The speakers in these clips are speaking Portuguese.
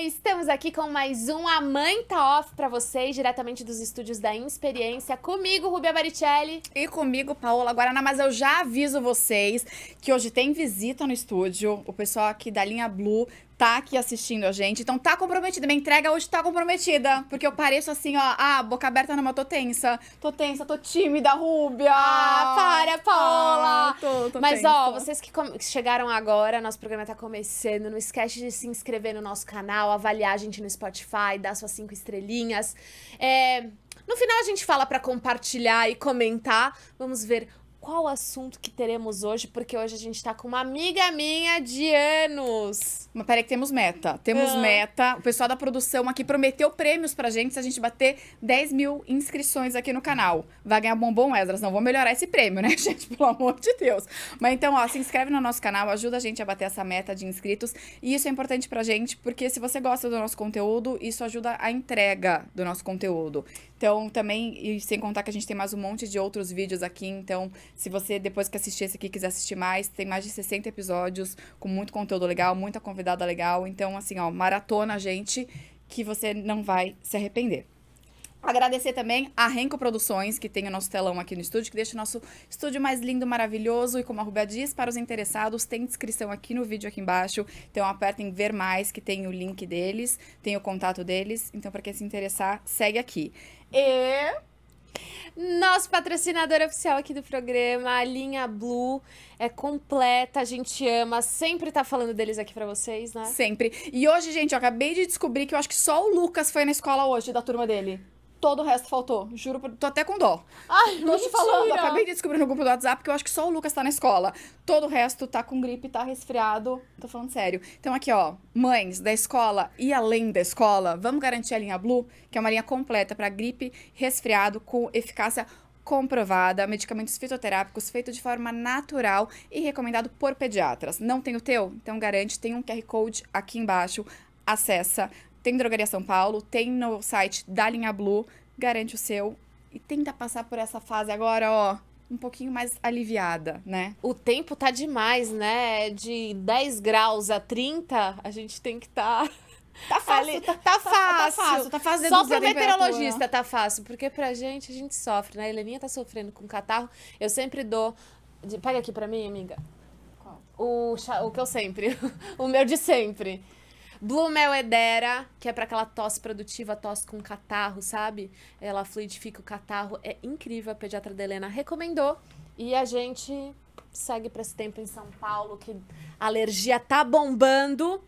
Estamos aqui com mais um A Mãe Tá Off pra vocês, diretamente dos estúdios da Inexperiência. Comigo, Rubia Baricelli. E comigo, Paola Guaraná. Mas eu já aviso vocês que hoje tem visita no estúdio. O pessoal aqui da linha Blue tá aqui assistindo a gente. Então tá comprometida. Minha entrega hoje tá comprometida. Porque eu pareço assim, ó, boca aberta numa, tô tensa, tô tímida, Rúbia. Para, Paola! Tô Mas, tensa. ó, vocês que chegaram agora, nosso programa tá começando. Não esquece de se inscrever no nosso canal, avaliar a gente no Spotify, dar suas 5 estrelinhas. No final a gente fala pra compartilhar e comentar. Vamos ver qual assunto que teremos hoje, porque hoje a gente tá com uma amiga minha de anos. Mas peraí que temos meta. Temos meta. O pessoal da produção aqui prometeu prêmios pra gente se a gente bater 10 mil inscrições aqui no canal. Vai ganhar bombom, Esdras. Não, vamos melhorar esse prêmio, né, gente? Pelo amor de Deus. Mas então, ó, se inscreve no nosso canal, ajuda a gente a bater essa meta de inscritos. E isso é importante pra gente, porque se você gosta do nosso conteúdo, isso ajuda a entrega do nosso conteúdo. Então, também, e sem contar que a gente tem mais um monte de outros vídeos aqui, então, se você, depois que assistir esse aqui, quiser assistir mais, tem mais de 60 episódios com muito conteúdo legal, muita convidada legal. Então, assim, ó, maratona a gente que você não vai se arrepender. Agradecer também a Renko Produções, que tem o nosso telão aqui no estúdio, que deixa o nosso estúdio mais lindo, maravilhoso. E como a Rubia diz, para os interessados, tem descrição aqui no vídeo aqui embaixo. Então apertem ver mais, que tem o link deles, tem o contato deles. Então, para quem se interessar, segue aqui. E nosso patrocinador oficial aqui do programa, a linha Blue, é completa, a gente ama, sempre tá falando deles aqui pra vocês, né? sempre. E hoje, gente, eu acabei de descobrir que eu acho que só o Lucas foi na escola hoje, da turma dele. Todo o resto faltou. Juro, tô até com dó. Ai, Tô te falando, mentira! acabei de descobrir no grupo do WhatsApp que eu acho que só o Lucas tá na escola. Todo o resto tá com gripe, tá resfriado. Tô falando sério. Então aqui, ó, mães da escola e além da escola, vamos garantir a linha Blue, que é uma linha completa pra gripe, resfriado, com eficácia comprovada, medicamentos fitoterápicos feitos de forma natural e recomendado por pediatras. Não tem o teu? Então garante, tem um QR Code aqui embaixo, acessa. Tem Drogaria São Paulo, tem no site da linha Blue, garante o seu e tenta passar por essa fase agora, ó, um pouquinho mais aliviada, né? O tempo tá demais, né? De 10 graus a 30, a gente tem que estar... Tá fácil, Tá fácil. tá fácil Só reduzir pro a temperatura. meteorologista tá fácil, porque pra gente, a gente sofre, né? A Heleninha tá sofrendo com catarro. Eu sempre dou... Pega aqui pra mim, amiga. Qual? O que eu sempre... o meu de sempre. Blue Mel Edera, que é pra aquela tosse produtiva, tosse com catarro, sabe? Ela fluidifica o catarro. É incrível, a pediatra da Helena recomendou. E a gente segue pra esse tempo em São Paulo, que a alergia tá bombando.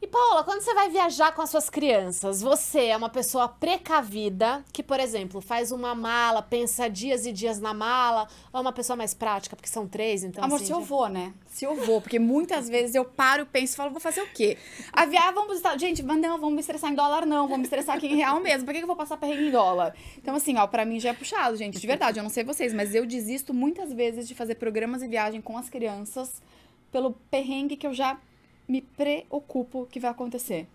E, Paula, quando você vai viajar com as suas crianças, você é uma pessoa precavida, que, por exemplo, faz uma mala, pensa dias e dias na mala, ou é uma pessoa mais prática, porque são 3, então Amor, assim... se eu vou, né? Se eu vou, porque muitas vezes eu paro, penso e falo, vou fazer o quê? A viagem, vamos... Gente, mas não, vamos me estressar em dólar, não. Vamos me estressar aqui em real mesmo. Por que eu vou passar perrengue em dólar? Então, assim, ó, pra mim já é puxado, gente. De verdade, eu não sei vocês, mas eu desisto muitas vezes de fazer programas e viagem com as crianças pelo perrengue que eu já me preocupo que vai acontecer.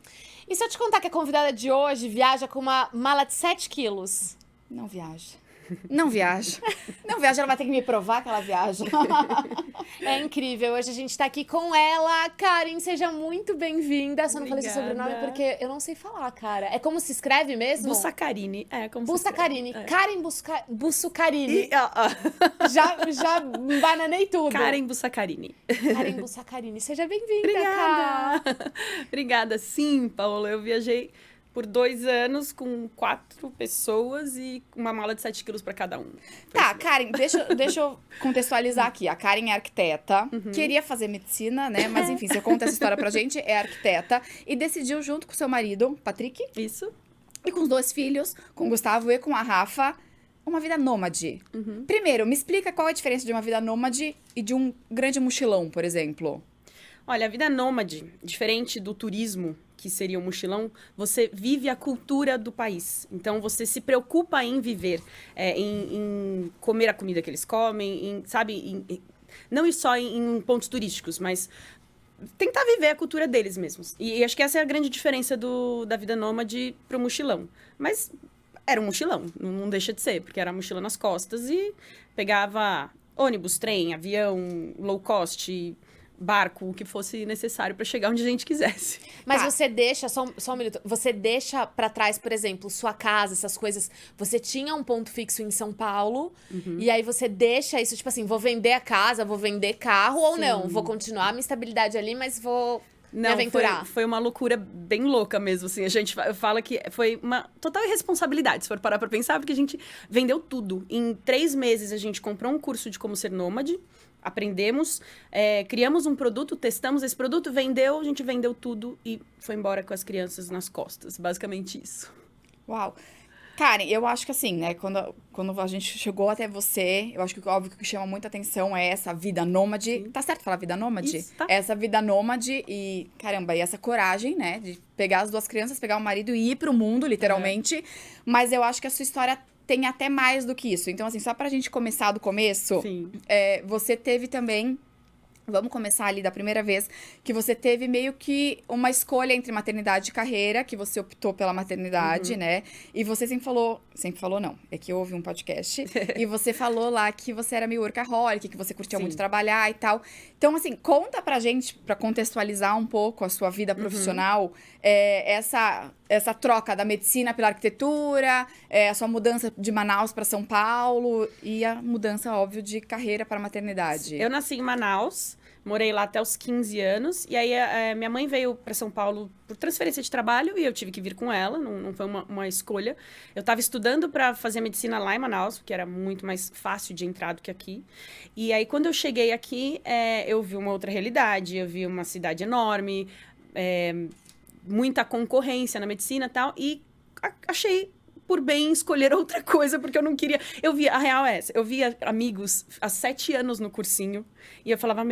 E se eu te contar que a convidada de hoje viaja com uma mala de 7 quilos? Não viaja. Não viaja. Não viaja, ela vai ter que me provar que ela viaja. É incrível. Hoje a gente tá aqui com ela. Karen, seja muito bem-vinda. Só não falei seu Obrigada. sobrenome porque eu não sei falar, cara. É como se escreve mesmo? Bussacarini. É, como se Bussacarini. escreve. Karen Bussacarini. E, ó, Já bananei tudo. Karen Bussacarini. Karen Bussacarini. Seja bem-vinda, Karen. Obrigada. Obrigada. Sim, Paola, eu viajei por 2 anos com 4 pessoas e uma mala de 7 quilos para cada um. Tá, Karen, deixa eu contextualizar aqui. A Karen é arquiteta, queria fazer medicina, né? Mas enfim, você conta essa história pra gente, é arquiteta. E decidiu, junto com seu marido, Patrick, Isso? e com os 2 filhos, com o Gustavo e com a Rafa, uma vida nômade. Primeiro, me explica qual é a diferença de uma vida nômade e de um grande mochilão, por exemplo. Olha, a vida nômade, diferente do turismo, que seria o mochilão, você vive a cultura do país. Então, você se preocupa em viver, em comer a comida que eles comem, sabe? Não ir só em pontos turísticos, mas tentar viver a cultura deles mesmos. E acho que essa é a grande diferença da vida nômade pro mochilão. Mas era um mochilão, não deixa de ser, porque era a mochila nas costas e pegava ônibus, trem, avião, low cost, barco, o que fosse necessário para chegar onde a gente quisesse. Mas Tá. você deixa, só um minuto, você deixa pra trás, por exemplo, sua casa, essas coisas. Você tinha um ponto fixo em São Paulo, e aí você deixa isso, tipo assim, vou vender a casa, vou vender carro ou não? Vou continuar a minha estabilidade ali, mas vou me aventurar. Foi uma loucura bem louca mesmo, assim. A gente fala que foi uma total irresponsabilidade, se for parar pra pensar, porque a gente vendeu tudo. Em 3 meses, a gente comprou um curso de como ser nômade, aprendemos, criamos um produto, testamos esse produto, vendeu, a gente vendeu tudo e foi embora com as crianças nas costas. Basicamente isso. Uau. Karen, eu acho que assim, né, quando a gente chegou até você, eu acho que óbvio que o que chama muita atenção é essa vida nômade. Tá certo falar vida nômade? Isso, tá. Essa vida nômade e, caramba, e essa coragem, né, de pegar as 2 crianças, pegar o marido e ir pro mundo, literalmente. Mas eu acho que a sua história tem até mais do que isso. Então, assim, só pra gente começar do começo, Sim. você teve também. Vamos começar ali da primeira vez que você teve meio que uma escolha entre maternidade e carreira, que você optou pela maternidade, né? E você sempre falou não, é que houve um podcast, e você falou lá que você era meio workaholic, que você curtia Sim. muito trabalhar e tal. Então, assim, conta pra gente, pra contextualizar um pouco a sua vida profissional, essa troca da medicina pela arquitetura, a sua mudança de Manaus pra São Paulo e a mudança, óbvio, de carreira para maternidade. Eu nasci em Manaus, morei lá até os 15 anos, e aí minha mãe veio para São Paulo por transferência de trabalho e eu tive que vir com ela, não foi uma escolha. Eu estava estudando para fazer medicina lá em Manaus, porque era muito mais fácil de entrar do que aqui. E aí, quando eu cheguei aqui, eu vi uma outra realidade, eu vi uma cidade enorme, muita concorrência na medicina e tal, e achei por bem escolher outra coisa, porque eu não queria... A real é essa, eu via amigos há 7 anos no cursinho, e eu falava,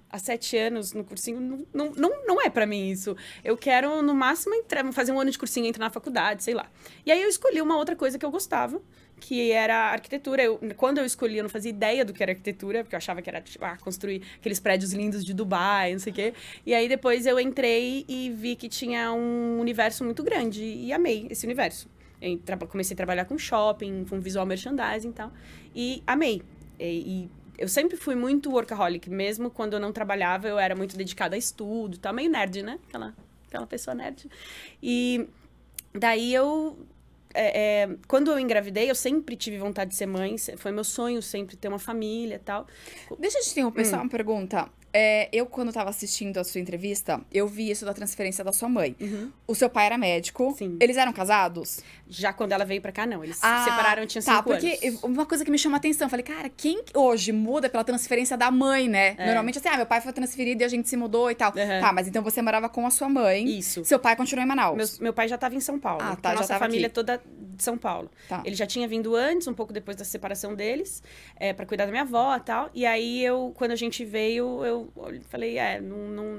há 7 anos no cursinho, não é pra mim isso. Eu quero, no máximo, fazer um ano de cursinho, entrar na faculdade, sei lá. E aí eu escolhi uma outra coisa que eu gostava, que era arquitetura. Quando eu escolhi, eu não fazia ideia do que era arquitetura, porque eu achava que era, tipo, construir aqueles prédios lindos de Dubai, não sei o quê. E aí, depois, eu entrei e vi que tinha um universo muito grande, e amei esse universo. Comecei a trabalhar com shopping, com visual merchandising e tal, e amei. E eu sempre fui muito workaholic, mesmo quando eu não trabalhava, eu era muito dedicada a estudo e tal, meio nerd, né? Aquela pessoa nerd. E daí quando eu engravidei, eu sempre tive vontade de ser mãe, foi meu sonho sempre ter uma família e tal. Deixa eu te interromper, só uma pergunta. Eu, quando tava assistindo a sua entrevista, eu vi isso da transferência da sua mãe. O seu pai era médico. Sim. Eles eram casados? Já quando ela veio pra cá, não. Eles se separaram, tinha 5 anos. Porque uma coisa que me chama a atenção, eu falei, cara, quem hoje muda pela transferência da mãe, né? Normalmente assim, meu pai foi transferido e a gente se mudou e tal. Tá, mas então você morava com a sua mãe. Isso. Seu pai continuou em Manaus. Meu pai já estava em São Paulo. Tá, A já nossa tava família aqui. toda de São Paulo. Tá. Ele já tinha vindo antes, um pouco depois da separação deles, para cuidar da minha avó e tal. E aí, quando a gente veio, eu falei,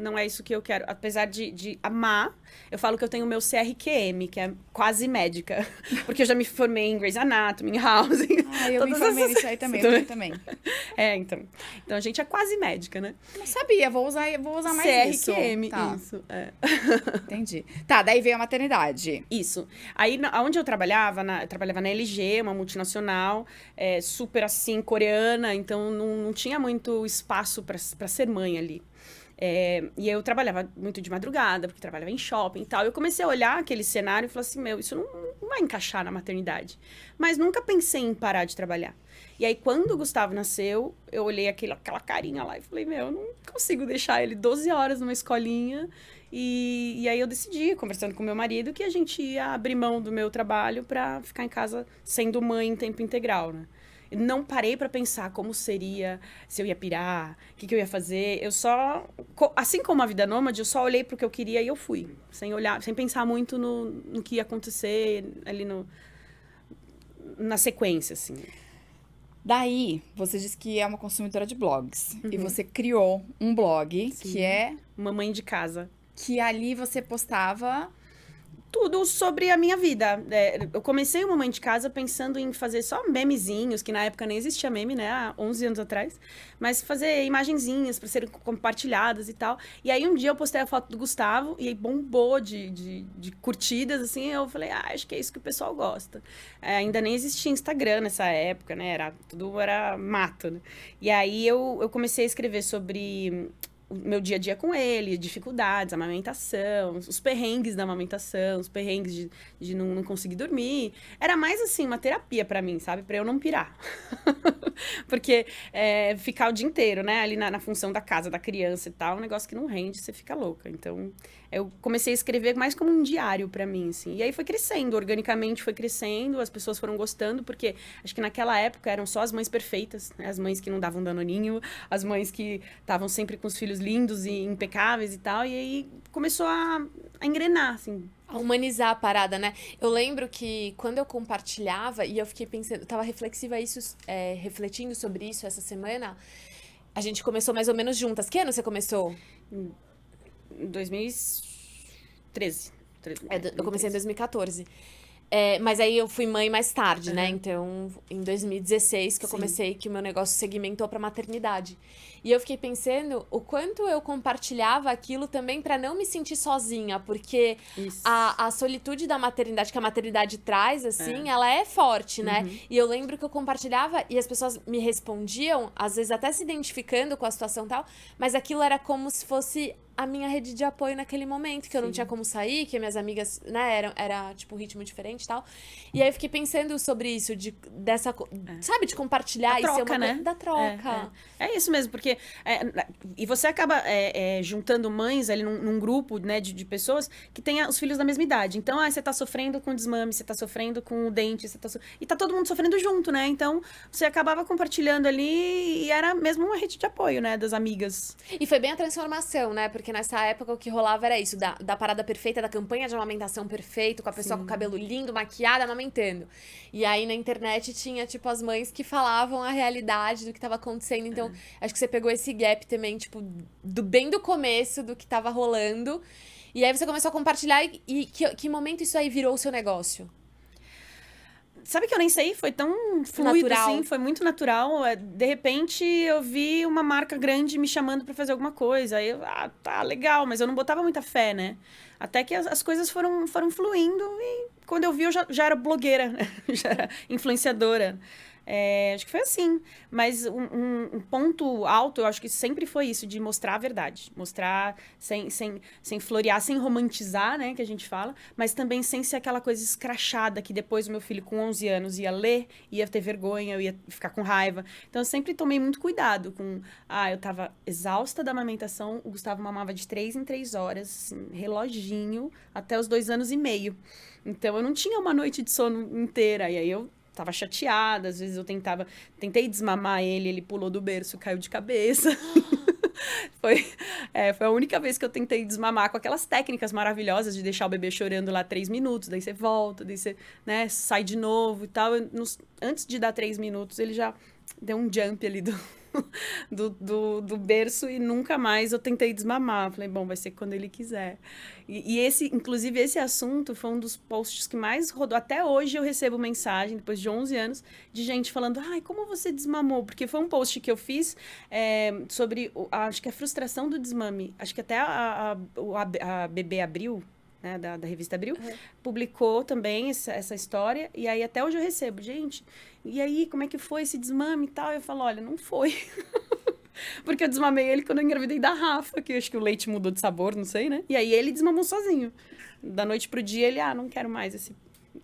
não é isso que eu quero. Apesar de amar, eu falo que eu tenho o meu CRQM, que é quase médica. Porque eu já me formei em Grey's Anatomy, em Housing. Eu me formei nisso aí também, eu também. Então a gente é quase médica, né? Não sabia, vou usar mais CRQM, isso. Tá, isso. entendi. Tá, daí veio a maternidade. Isso. Aí, onde eu trabalhava na LG, uma multinacional, super assim, coreana, então não tinha muito espaço para ser mãe ali. E eu trabalhava muito de madrugada, porque trabalhava em shopping e tal. Eu comecei a olhar aquele cenário e falei assim, isso não vai encaixar na maternidade. Mas nunca pensei em parar de trabalhar. E aí, quando o Gustavo nasceu, eu olhei aquela carinha lá e falei, eu não consigo deixar ele 12 horas numa escolinha. E aí eu decidi, conversando com meu marido, que a gente ia abrir mão do meu trabalho para ficar em casa sendo mãe em tempo integral, né? Eu não parei para pensar como seria, se eu ia pirar, o que eu ia fazer. Eu só, assim como a vida nômade, eu só olhei pro que eu queria e eu fui. Sem pensar muito no que ia acontecer ali na sequência, assim. Daí, você disse que é uma consumidora de blogs. E você criou um blog, Sim. que é... Mamãe de casa. Que ali você postava... Tudo sobre a minha vida. Eu comecei o Mamãe de Casa pensando em fazer só memezinhos, que na época nem existia meme, né? Há 11 anos atrás. Mas fazer imagenzinhas para serem compartilhadas e tal. E aí, um dia eu postei a foto do Gustavo e aí bombou de curtidas, assim. Eu falei, acho que é isso que o pessoal gosta. Ainda nem existia Instagram nessa época, né? Tudo era mato, né? E aí, eu comecei a escrever sobre o meu dia a dia com ele, dificuldades, amamentação, os perrengues da amamentação, os perrengues de não conseguir dormir. Era mais, assim, uma terapia pra mim, sabe? Pra eu não pirar. Porque ficar o dia inteiro, né? Ali na função da casa, da criança e tal, é um negócio que não rende, você fica louca. Então, eu comecei a escrever mais como um diário pra mim, assim. E aí foi crescendo, organicamente foi crescendo, as pessoas foram gostando, porque acho que naquela época eram só as mães perfeitas, né? As mães que não davam danoninho, as mães que estavam sempre com os filhos lindos e impecáveis e tal. E aí começou a engrenar, assim. A humanizar a parada, né? Eu lembro que quando eu compartilhava, e eu fiquei pensando, eu tava refletindo sobre isso essa semana, a gente começou mais ou menos juntas. Que ano você começou? Em 2013. Eu comecei em 2014. Mas aí eu fui mãe mais tarde, né? Então, em 2016 que eu comecei, que o meu negócio segmentou pra maternidade. E eu fiquei pensando o quanto eu compartilhava aquilo também pra não me sentir sozinha, porque a solitude da maternidade, que a maternidade traz, assim, ela é forte, né? E eu lembro que eu compartilhava e as pessoas me respondiam, às vezes até se identificando com a situação e tal, mas aquilo era como se fosse a minha rede de apoio naquele momento, que eu não tinha como sair, que minhas amigas, né, era tipo, um ritmo diferente e tal. E aí eu fiquei pensando sobre isso, sabe, de compartilhar a e ser troca, uma né? da troca. É isso mesmo, porque... e você acaba juntando mães ali num grupo, né, de pessoas que têm os filhos da mesma idade. Então, você tá sofrendo com desmame, você tá sofrendo com o dente, e tá todo mundo sofrendo junto, né? Então, você acabava compartilhando ali e era mesmo uma rede de apoio, né, das amigas. E foi bem a transformação, né? Porque nessa época o que rolava era isso, da parada perfeita, da campanha de amamentação perfeito, com a pessoa com o cabelo lindo, maquiada, amamentando. E aí na internet tinha, tipo, as mães que falavam a realidade do que tava acontecendo. Então, acho que você pegou esse gap também, tipo, bem do começo do que tava rolando. E aí você começou a compartilhar e que momento isso aí virou o seu negócio? Sabe que eu nem sei, foi tão fluido, Natural. assim, foi muito natural. De repente, eu vi uma marca grande me chamando pra fazer alguma coisa. Aí eu, tá, legal, mas eu não botava muita fé, né? Até que as coisas foram fluindo e quando eu vi, eu já era blogueira, né? Já era influenciadora. Acho que foi assim. Mas um ponto alto, eu acho que sempre foi isso, de mostrar a verdade. Mostrar sem florear, sem romantizar, né, que a gente fala. Mas também sem ser aquela coisa escrachada que depois o meu filho com 11 anos ia ler, ia ter vergonha, eu ia ficar com raiva. Então eu sempre tomei muito cuidado com... eu tava exausta da amamentação, o Gustavo mamava de 3 em 3 horas, assim, reloginho, até os 2 anos e meio. Então eu não tinha uma noite de sono inteira. E aí eu tava chateada, às vezes eu tentei desmamar ele pulou do berço, caiu de cabeça. Foi a única vez que eu tentei desmamar com aquelas técnicas maravilhosas de deixar o bebê chorando lá 3 minutos, daí você volta, daí você, né, sai de novo e tal. Antes de dar 3 minutos, ele já deu um jump ali do berço e nunca mais eu tentei desmamar. Falei, bom, vai ser quando ele quiser. Inclusive, esse assunto foi um dos posts que mais rodou. Até hoje eu recebo mensagem, depois de 11 anos, de gente falando, como você desmamou? Porque foi um post que eu fiz sobre, acho que a frustração do desmame. Acho que até a Bebê Abril, né, da revista Abril, publicou também essa história, e aí até hoje eu recebo, gente, e aí, como é que foi esse desmame e tal? Eu falo, olha, não foi. Porque eu desmamei ele quando eu engravidei da Rafa, que eu acho que o leite mudou de sabor, não sei, né? E aí ele desmamou sozinho. Da noite pro dia, ele, não quero mais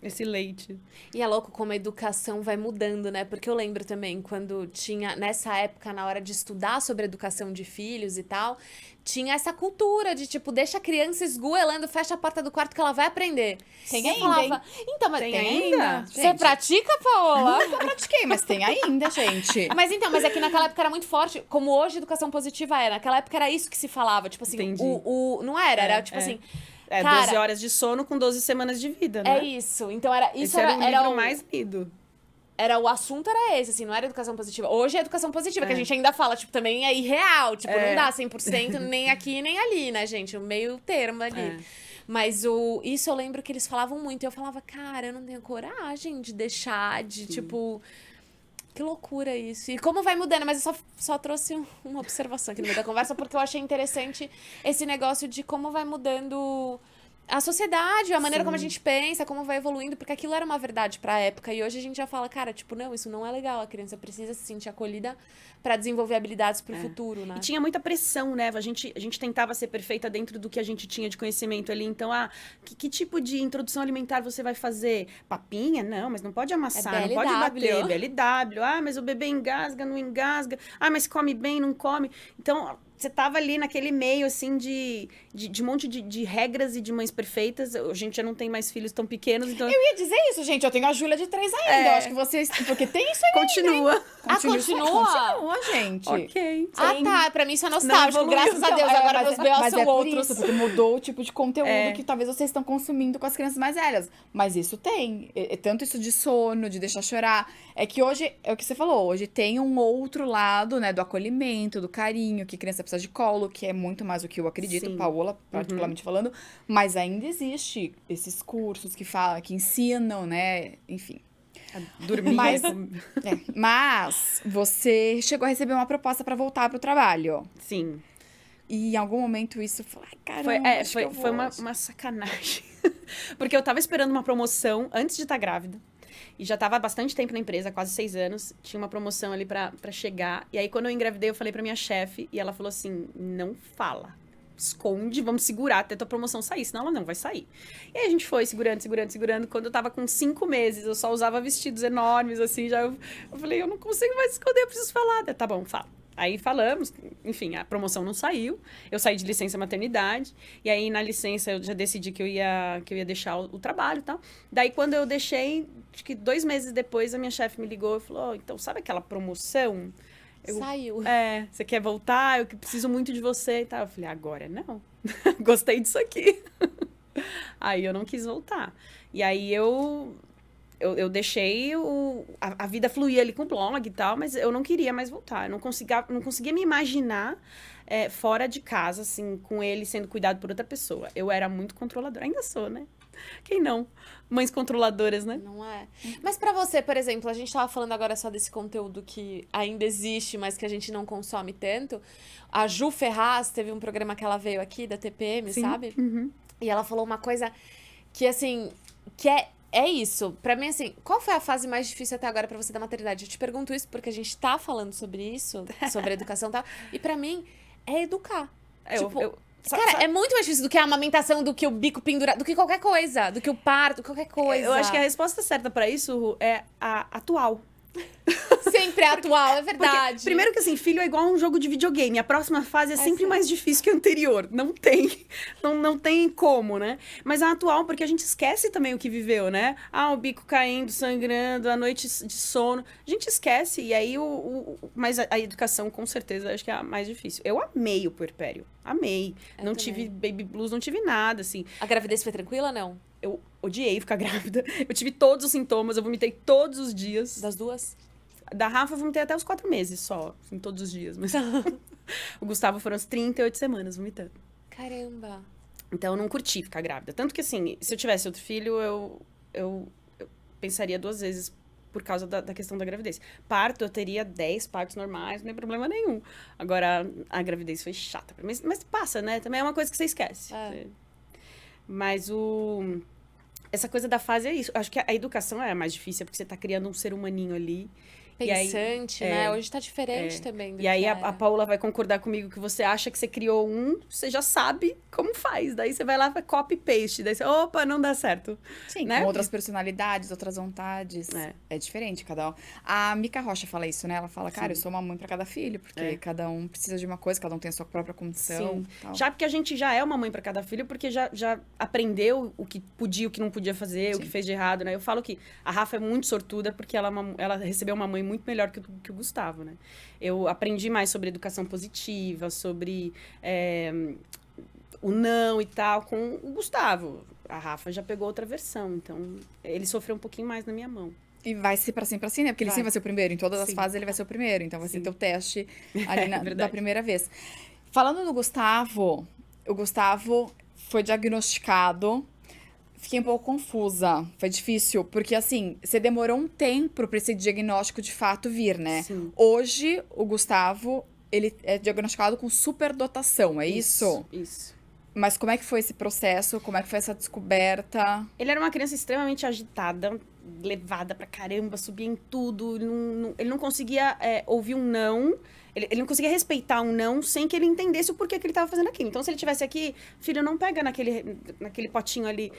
esse leite. E é louco como a educação vai mudando, né? Porque eu lembro também, quando tinha, nessa época, na hora de estudar sobre educação de filhos e tal, tinha essa cultura de, tipo, deixa a criança esgoelando, fecha a porta do quarto que ela vai aprender. Tem eu ainda, falava, então, mas Tem ainda? Você Gente. pratica, Paola? Nunca pratiquei, mas tem ainda, gente. Mas é que naquela época era muito forte, como hoje educação positiva era. Naquela época era isso que se falava, tipo assim, Entendi. não era tipo assim... 12 horas de sono com 12 semanas de vida, né? É isso. Então era isso. Esse era o livro mais lido. O assunto era esse, assim, não era educação positiva. Hoje é educação positiva, que a gente ainda fala, tipo, também é irreal. Tipo, não dá 100% nem aqui nem ali, né, gente? O meio termo ali. Mas isso eu lembro que eles falavam muito. E eu falava, cara, eu não tenho coragem de deixar, tipo... Que loucura isso. E como vai mudando, mas eu só trouxe uma observação aqui no meio da conversa, porque eu achei interessante esse negócio de como vai mudando a sociedade, a maneira como a gente pensa, como vai evoluindo, porque aquilo era uma verdade pra época. E hoje a gente já fala, cara, tipo, não, isso não é legal. A criança precisa se sentir acolhida pra desenvolver habilidades pro futuro, né? E tinha muita pressão, né? A gente tentava ser perfeita dentro do que a gente tinha de conhecimento ali. Então, que tipo de introdução alimentar você vai fazer? Papinha? Não, mas não pode amassar, não pode bater. BLW. Ah, mas o bebê engasga, não engasga. Ah, mas come bem, não come. Então, você tava ali naquele meio, assim, de um monte de regras e de mães perfeitas. A gente já não tem mais filhos tão pequenos, então... Eu ia dizer isso, gente. Eu tenho a Júlia de 3 ainda. Eu acho que vocês... Porque tem isso aí. Continua. Continua, gente. Ok. Tá. Pra mim isso é nostálgico. evoluiu. Graças a Deus. Agora meus B.O. Mas são é por outros. isso, porque mudou o tipo de conteúdo que talvez vocês estão consumindo com as crianças mais velhas. Mas isso tem. Tanto isso de sono, de deixar chorar. É que hoje, é o que você falou, hoje tem um outro lado, né, do acolhimento, do carinho, que criança precisa de colo, que é muito mais o que eu acredito, Sim. Paola, particularmente falando. Mas ainda existe esses cursos que falam, que ensinam, né, enfim. Dormir. Mas você chegou a receber uma proposta pra voltar pro trabalho. Sim. E em algum momento isso falou, ai, caramba, Foi uma sacanagem. Porque eu tava esperando uma promoção antes de estar grávida. E já tava há bastante tempo na empresa, quase 6 anos. Tinha uma promoção ali pra chegar. E aí, quando eu engravidei, eu falei pra minha chefe. E ela falou assim, não fala. Esconde, vamos segurar até tua promoção sair. Senão ela não vai sair. E aí, a gente foi segurando. Quando eu tava com 5 meses, eu só usava vestidos enormes, assim. Já eu falei, eu não consigo mais esconder, eu preciso falar. Tá bom, fala. Aí falamos, enfim, a promoção não saiu. Eu saí de licença maternidade. E aí, na licença, eu já decidi que eu ia deixar o trabalho e tal. Daí, quando eu deixei, acho que 2 meses depois, a minha chefe me ligou e falou, então, sabe aquela promoção? Saiu. Você quer voltar? Eu preciso muito de você e tal. Eu falei, agora não. Gostei disso aqui. Aí, eu não quis voltar. E aí, eu deixei a vida fluir ali com o blog e tal, mas eu não queria mais voltar. Eu não conseguia me imaginar fora de casa, assim, com ele sendo cuidado por outra pessoa. Eu era muito controladora. Ainda sou, né? Quem não? Mães controladoras, né? Não é? Mas pra você, por exemplo, a gente tava falando agora só desse conteúdo que ainda existe, mas que a gente não consome tanto. A Ju Ferraz teve um programa que ela veio aqui, da TPM, Sim. sabe? Uhum. E ela falou uma coisa que, assim, que é isso. Pra mim, assim, qual foi a fase mais difícil até agora pra você da maternidade? Eu te pergunto isso porque a gente tá falando sobre isso, sobre educação e tal. E pra mim, é educar. Cara, é muito mais difícil do que a amamentação, do que o bico pendurado, do que qualquer coisa, do que o parto, qualquer coisa. Eu acho que a resposta certa pra isso, Ru, é a atual. Sempre é atual, é verdade. Porque, primeiro que assim, filho é igual a um jogo de videogame. A próxima fase é sempre mais difícil que a anterior. Não tem. Não tem como, né? Mas a atual, porque a gente esquece também o que viveu, né? Ah, o bico caindo, sangrando, a noite de sono. A gente esquece. E aí, mas a educação, com certeza, acho que é a mais difícil. Eu amei o puerpério. Amei. Não tive baby blues, não tive nada, assim. A gravidez foi tranquila, não? Eu odiei ficar grávida. Eu tive todos os sintomas, eu vomitei todos os dias. Das duas? Da Rafa, eu vomitei até os 4 meses só, assim, todos os dias. Mas o Gustavo foram as 38 semanas vomitando. Caramba. Então, eu não curti ficar grávida. Tanto que, assim, se eu tivesse outro filho, eu pensaria 2 vezes por causa da questão da gravidez. Parto, eu teria 10 partos normais, não tem problema nenhum. Agora, a gravidez foi chata. Mas passa, né? Também é uma coisa que você esquece. Mas essa coisa da fase é isso. Acho que a educação é a mais difícil, porque você tá criando um ser humaninho ali. Pensante, né? Hoje tá diferente também. E aí a Paula vai concordar comigo que você acha que você criou você já sabe como faz. Daí você vai lá e copy-paste. Daí você, opa, não dá certo. Sim, né? com outras personalidades, outras vontades. É diferente cada um. A Mica Rocha fala isso, né? Ela fala, cara, eu sou uma mãe pra cada filho, porque cada um precisa de uma coisa, cada um tem a sua própria condição. Tal. Já porque a gente já é uma mãe pra cada filho, porque já aprendeu o que podia, o que não podia fazer, o que fez de errado, né? Eu falo que a Rafa é muito sortuda, porque ela recebeu uma mãe muito melhor que o Gustavo, né? Eu aprendi mais sobre educação positiva, sobre o não e tal, com o Gustavo. A Rafa já pegou outra versão, então ele sofreu um pouquinho mais na minha mão. E vai ser pra sempre assim, né? Porque ele sempre vai ser o primeiro. Em todas as fases ele vai ser o primeiro. Então vai ser teu teste ali da primeira vez. Falando do Gustavo, o Gustavo foi diagnosticado. Fiquei um pouco confusa. Foi difícil. Porque, assim, você demorou um tempo pra esse diagnóstico de fato vir, né? Sim. Hoje, o Gustavo, ele é diagnosticado com superdotação, é isso? Isso. Mas como é que foi esse processo? Como é que foi essa descoberta? Ele era uma criança extremamente agitada, levada pra caramba, subia em tudo. Ele não conseguia ouvir um não. Ele não conseguia respeitar um não sem que ele entendesse o porquê que ele tava fazendo aquilo. Então, se ele tivesse aqui, filho, não pega naquele potinho ali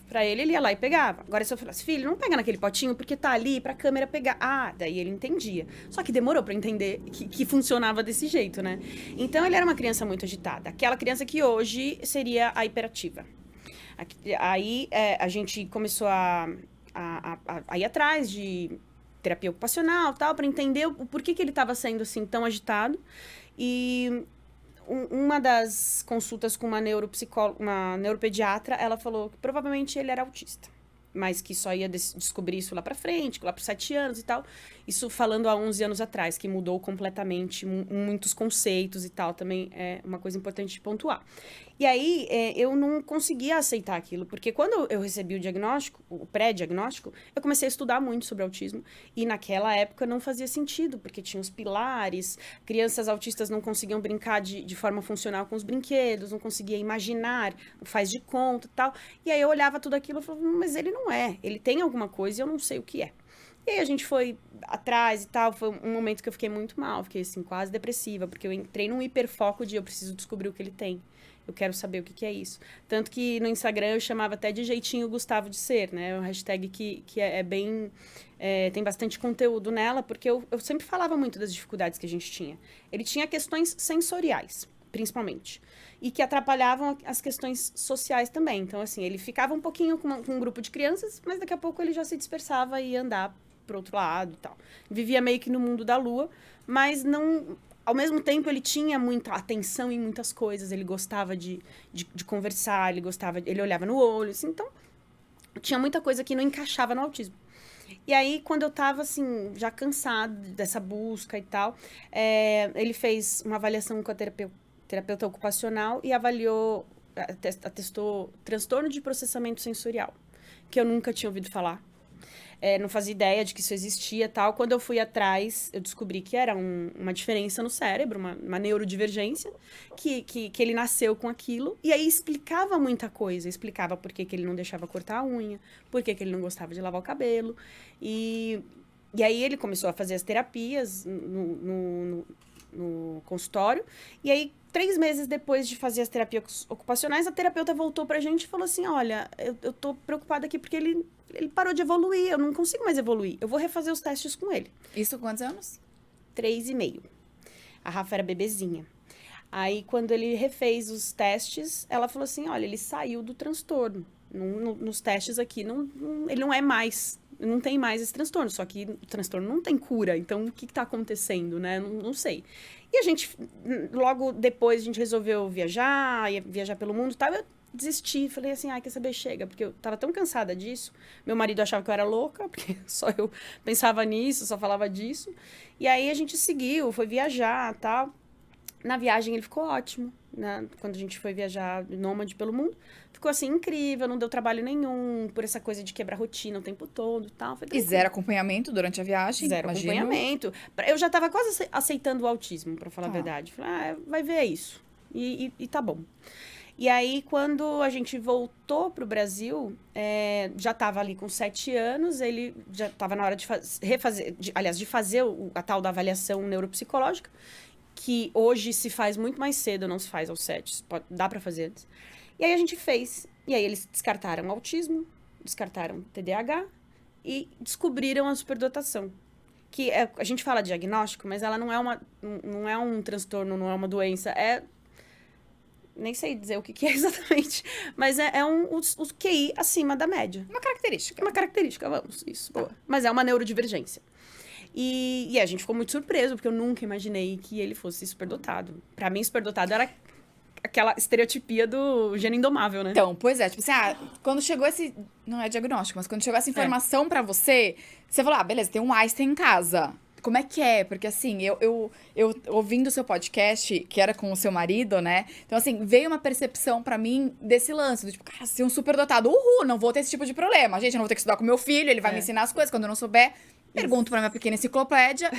pra ele ia lá e pegava. Agora, se eu falasse, filho, não pega naquele potinho porque tá ali pra câmera pegar. Ah, daí ele entendia. Só que demorou pra entender que funcionava desse jeito, né? Então, ele era uma criança muito agitada. Aquela criança que hoje seria a hiperativa. Aí, a gente começou a ir atrás de terapia ocupacional e tal, pra entender o porquê que ele tava sendo, assim, tão agitado. E uma das consultas com uma neuropediatra, ela falou que provavelmente ele era autista, mas que só ia descobrir isso lá pra frente, lá pros 7 anos e tal. Isso falando há 11 anos atrás, que mudou completamente muitos conceitos e tal, também é uma coisa importante de pontuar. E aí, eu não conseguia aceitar aquilo, porque quando eu recebi o diagnóstico, o pré-diagnóstico, eu comecei a estudar muito sobre autismo, e naquela época não fazia sentido, porque tinha os pilares, crianças autistas não conseguiam brincar de forma funcional com os brinquedos, não conseguia imaginar, faz de conta e tal. E aí eu olhava tudo aquilo e falava, mas ele não é, ele tem alguma coisa e eu não sei o que é. E aí a gente foi atrás e tal, foi um momento que eu fiquei muito mal, fiquei assim, quase depressiva, porque eu entrei num hiperfoco de eu preciso descobrir o que ele tem. Eu quero saber o que é isso. Tanto que no Instagram eu chamava até de jeitinho Gustavo de ser, né? Uma hashtag que é bem... tem bastante conteúdo nela, porque eu sempre falava muito das dificuldades que a gente tinha. Ele tinha questões sensoriais, principalmente. E que atrapalhavam as questões sociais também. Então, assim, ele ficava um pouquinho com um grupo de crianças, mas daqui a pouco ele já se dispersava e ia andar pro outro lado e tal. Vivia meio que no mundo da lua, mas não... Ao mesmo tempo, ele tinha muita atenção em muitas coisas, ele gostava de conversar, ele olhava no olho, assim, então tinha muita coisa que não encaixava no autismo. E aí, quando eu tava, assim, já cansada dessa busca e tal, ele fez uma avaliação com a terapeuta ocupacional e atestou transtorno de processamento sensorial, que eu nunca tinha ouvido falar. Não fazia ideia de que isso existia e tal. Quando eu fui atrás, eu descobri que era uma diferença no cérebro, uma neurodivergência, que ele nasceu com aquilo. E aí explicava muita coisa. Explicava por que ele não deixava cortar a unha, por que ele não gostava de lavar o cabelo. E aí ele começou a fazer as terapias no consultório. E aí, 3 meses depois de fazer as terapias ocupacionais, a terapeuta voltou pra gente e falou assim, olha, eu tô preocupada aqui porque ele parou de evoluir, eu não consigo mais evoluir. Eu vou refazer os testes com ele. Isso com quantos anos? 3,5. A Rafa era bebezinha. Aí, quando ele refez os testes, ela falou assim, olha, ele saiu do transtorno. Nos testes aqui, ele não é mais... Não tem mais esse transtorno, só que o transtorno não tem cura. Então, o que tá acontecendo, né? Não sei. E a gente, logo depois, a gente resolveu viajar pelo mundo e tal. Eu desisti, falei assim, quer saber, chega. Porque eu tava tão cansada disso. Meu marido achava que eu era louca, porque só eu pensava nisso, só falava disso. E aí, a gente seguiu, foi viajar e tal. Na viagem, ele ficou ótimo, né? Quando a gente foi viajar nômade pelo mundo. Ficou, assim, incrível, não deu trabalho nenhum, por essa coisa de quebrar rotina o tempo todo e tal. E zero acompanhamento durante a viagem? Zero acompanhamento. Eu já tava quase aceitando o autismo, pra falar a verdade. Falei, vai ver isso. E tá bom. E aí, quando a gente voltou pro Brasil, já tava ali com 7 anos, ele já tava na hora de fazer a tal da avaliação neuropsicológica, que hoje se faz muito mais cedo, não se faz aos 7, dá pra fazer antes. E aí a gente fez, e aí eles descartaram autismo, descartaram TDAH e descobriram a superdotação. Que a gente fala diagnóstico, mas ela não é um transtorno, não é uma doença, nem sei dizer o que é exatamente, mas o QI acima da média. Uma característica. Uma característica, vamos, isso, boa. Mas é uma neurodivergência. E a gente ficou muito surpreso, porque eu nunca imaginei que ele fosse superdotado. Pra mim, superdotado era aquela estereotipia do gênio indomável, né? Então, pois é, tipo assim, quando chegou esse... Não é diagnóstico, mas quando chegou essa informação pra você, você falou, beleza, tem um Einstein em casa. Como é que é? Porque, assim, eu ouvindo o seu podcast, que era com o seu marido, né? Então, assim, veio uma percepção pra mim desse lance, do tipo, cara, ser um superdotado, não vou ter esse tipo de problema. Gente, eu não vou ter que estudar com meu filho, ele vai me ensinar as coisas, quando eu não souber... Pergunto pra minha pequena enciclopédia,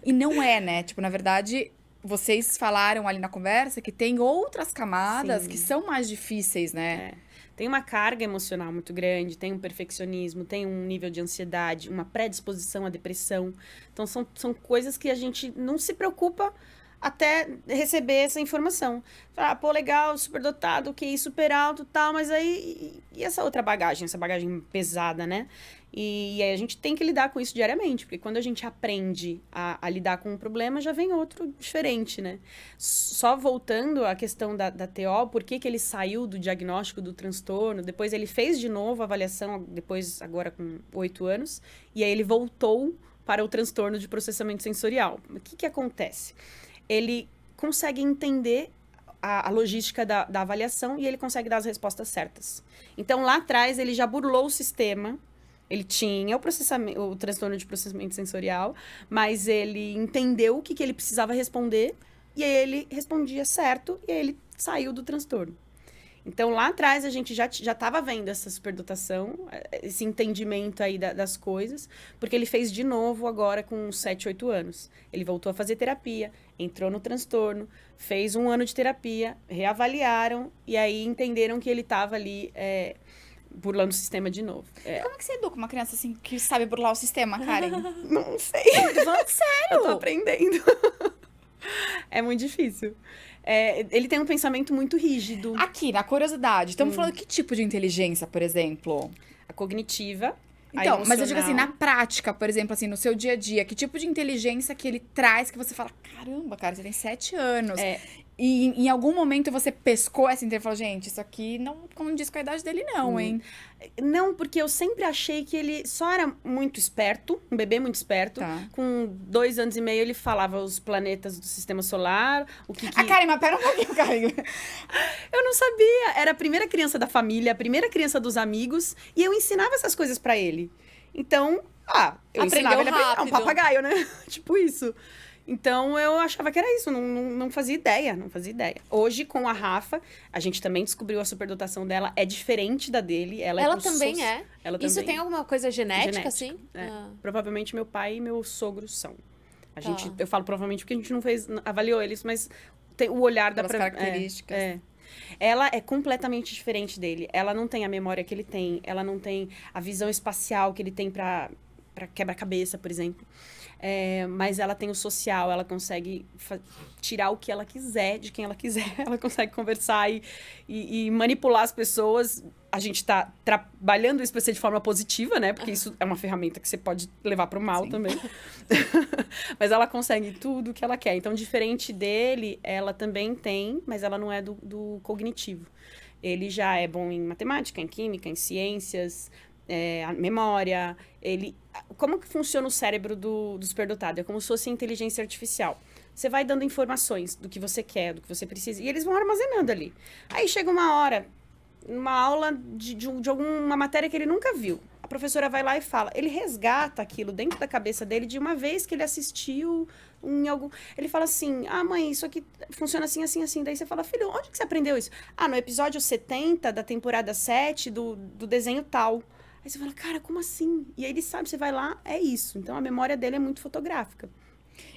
e não é, né? Tipo, na verdade, vocês falaram ali na conversa que tem outras camadas Sim. que são mais difíceis, né? Tem uma carga emocional muito grande, tem um perfeccionismo, tem um nível de ansiedade, uma predisposição à depressão. Então, são coisas que a gente não se preocupa até receber essa informação. Fala, pô, legal, superdotado, QI super alto e tal, mas aí... E essa outra bagagem, essa bagagem pesada, né? E aí a gente tem que lidar com isso diariamente, porque quando a gente aprende a lidar com um problema, já vem outro diferente, né? Só voltando à questão da TO, por que ele saiu do diagnóstico do transtorno, depois ele fez de novo a avaliação, depois agora com 8 anos, e aí ele voltou para o transtorno de processamento sensorial. O que acontece? Ele consegue entender a logística da avaliação e ele consegue dar as respostas certas. Então, lá atrás, ele já burlou o sistema. Ele tinha o transtorno de processamento sensorial, mas ele entendeu o que ele precisava responder e aí ele respondia certo e aí ele saiu do transtorno. Então, lá atrás, a gente já estava vendo essa superdotação, esse entendimento aí das coisas, porque ele fez de novo agora com 7, 8 anos. Ele voltou a fazer terapia, entrou no transtorno, fez 1 ano de terapia, reavaliaram e aí entenderam que ele estava ali burlando o sistema de novo. Como é que você educa uma criança assim que sabe burlar o sistema, Karen? Não sei. Falando sério. Eu tô aprendendo. É muito difícil. Ele tem um pensamento muito rígido. Aqui, na curiosidade, estamos falando que tipo de inteligência, por exemplo? A cognitiva, a Então, mas eu digo assim, na emocional. prática, por exemplo, assim, no seu dia a dia, que tipo de inteligência que ele traz que você fala, caramba, cara, você tem 7 anos. E em algum momento você pescou essa inteligência e falou, gente, isso aqui não condiz com a idade dele não, hein? Não, porque eu sempre achei que ele só era muito esperto, um bebê muito esperto. Tá. Com 2 anos e meio, ele falava os planetas do sistema solar, o que... Ah, Karen, mas pera um pouquinho, Karen. Eu não sabia. Era a primeira criança da família, a primeira criança dos amigos, e eu ensinava essas coisas pra ele. Então, eu Aprendeu ensinava ele a aprender. É um rápido. papagaio, né? Tipo isso. Então, eu achava que era isso, não fazia ideia, não fazia ideia. Hoje, com a Rafa, a gente também descobriu a superdotação dela, é diferente da dele. Ela também é? Ela Isso também tem alguma coisa genética, Genética, assim? é. Ah. Provavelmente meu pai e meu sogro são. Tá. Eu falo provavelmente porque a gente não avaliou eles, mas o olhar dá Pelas pra... características. Ela é completamente diferente dele. Ela não tem a memória que ele tem. Ela não tem a visão espacial que ele tem pra quebra-cabeça, por exemplo. Mas ela tem o social, ela consegue tirar o que ela quiser, de quem ela quiser. Ela consegue conversar e manipular as pessoas. A gente tá trabalhando isso para ser de forma positiva, né? Porque isso é uma ferramenta que você pode levar para o mal também. Mas ela consegue tudo o que ela quer. Então, diferente dele, ela também tem, mas ela não é do cognitivo. Ele já é bom em matemática, em química, em ciências, a memória. Como que funciona o cérebro do superdotado? É como se fosse inteligência artificial. Você vai dando informações do que você quer, do que você precisa, e eles vão armazenando ali. Aí chega uma hora, uma aula de alguma matéria que ele nunca viu. A professora vai lá e fala. Ele resgata aquilo dentro da cabeça dele de uma vez que ele assistiu em algum... Ele fala assim, mãe, isso aqui funciona assim, assim, assim. Daí você fala, filho, onde que você aprendeu isso? No episódio 70 da temporada 7 do desenho tal. Aí você fala, cara, como assim? E aí ele sabe, você vai lá, é isso. Então, a memória dele é muito fotográfica.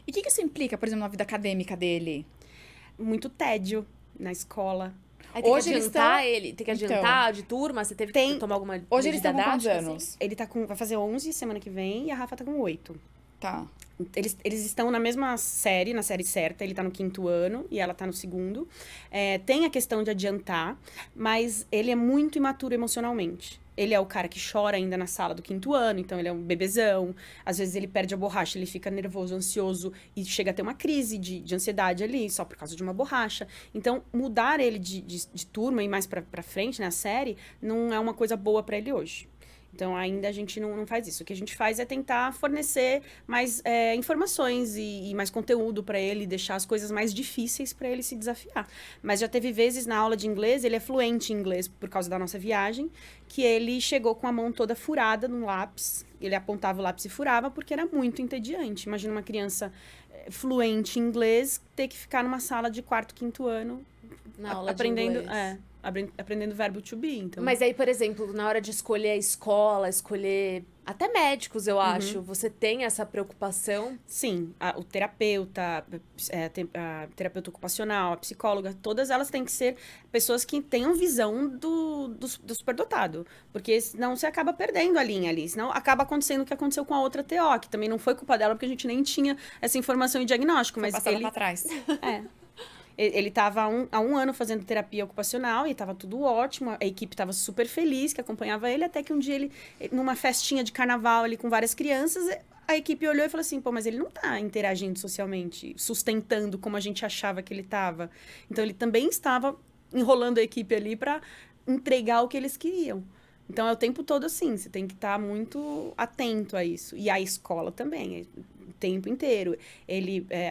E o que isso implica, por exemplo, na vida acadêmica dele? Muito tédio na escola. Aí tem Hoje que eles adiantar estão- ele, tem que Então. adiantar de turma, você teve que tomar alguma Hoje eles medida estão com quantos drástica, anos? assim? Ele vai fazer 11 semana que vem e a Rafa tá com 8. Tá. Eles estão na mesma série, na série certa. Ele tá no 5º ano e ela tá no 2º. Tem a questão de adiantar, mas ele é muito imaturo emocionalmente. Ele é o cara que chora ainda na sala do 5º ano, então ele é um bebezão. Às vezes ele perde a borracha, ele fica nervoso, ansioso e chega a ter uma crise de ansiedade ali, só por causa de uma borracha. Então, mudar ele de turma e mais pra frente na série não é uma coisa boa pra ele hoje. Então, ainda a gente não faz isso. O que a gente faz é tentar fornecer mais informações e mais conteúdo para ele, deixar as coisas mais difíceis para ele se desafiar. Mas já teve vezes na aula de inglês, ele é fluente em inglês por causa da nossa viagem, que ele chegou com a mão toda furada no lápis. Ele apontava o lápis e furava porque era muito entediante. Imagina uma criança fluente em inglês ter que ficar numa sala de 4º, 5º ano Na aula aprendendo. de inglês. aprendendo o verbo to be. Então, Mas aí, por exemplo, na hora de escolher a escola, escolher até médicos, eu acho, você tem essa preocupação? sim, o terapeuta, a terapeuta ocupacional, a psicóloga, todas elas têm que ser pessoas que tenham visão do superdotado. Porque senão você acaba perdendo a linha ali. Senão acaba acontecendo o que aconteceu com a outra TO, que também não foi culpa dela, porque a gente nem tinha essa informação e diagnóstico. Foi Mas passada ele pra trás. É. Ele estava há um ano fazendo terapia ocupacional e estava tudo ótimo. A equipe estava super feliz que acompanhava ele, até que um dia numa festinha de carnaval ali com várias crianças, a equipe olhou e falou assim, pô, mas ele não está interagindo socialmente, sustentando como a gente achava que ele estava. Então, ele também estava enrolando a equipe ali para entregar o que eles queriam. Então, é o tempo todo assim, você tem que estar muito atento a isso. E a escola também, o tempo inteiro.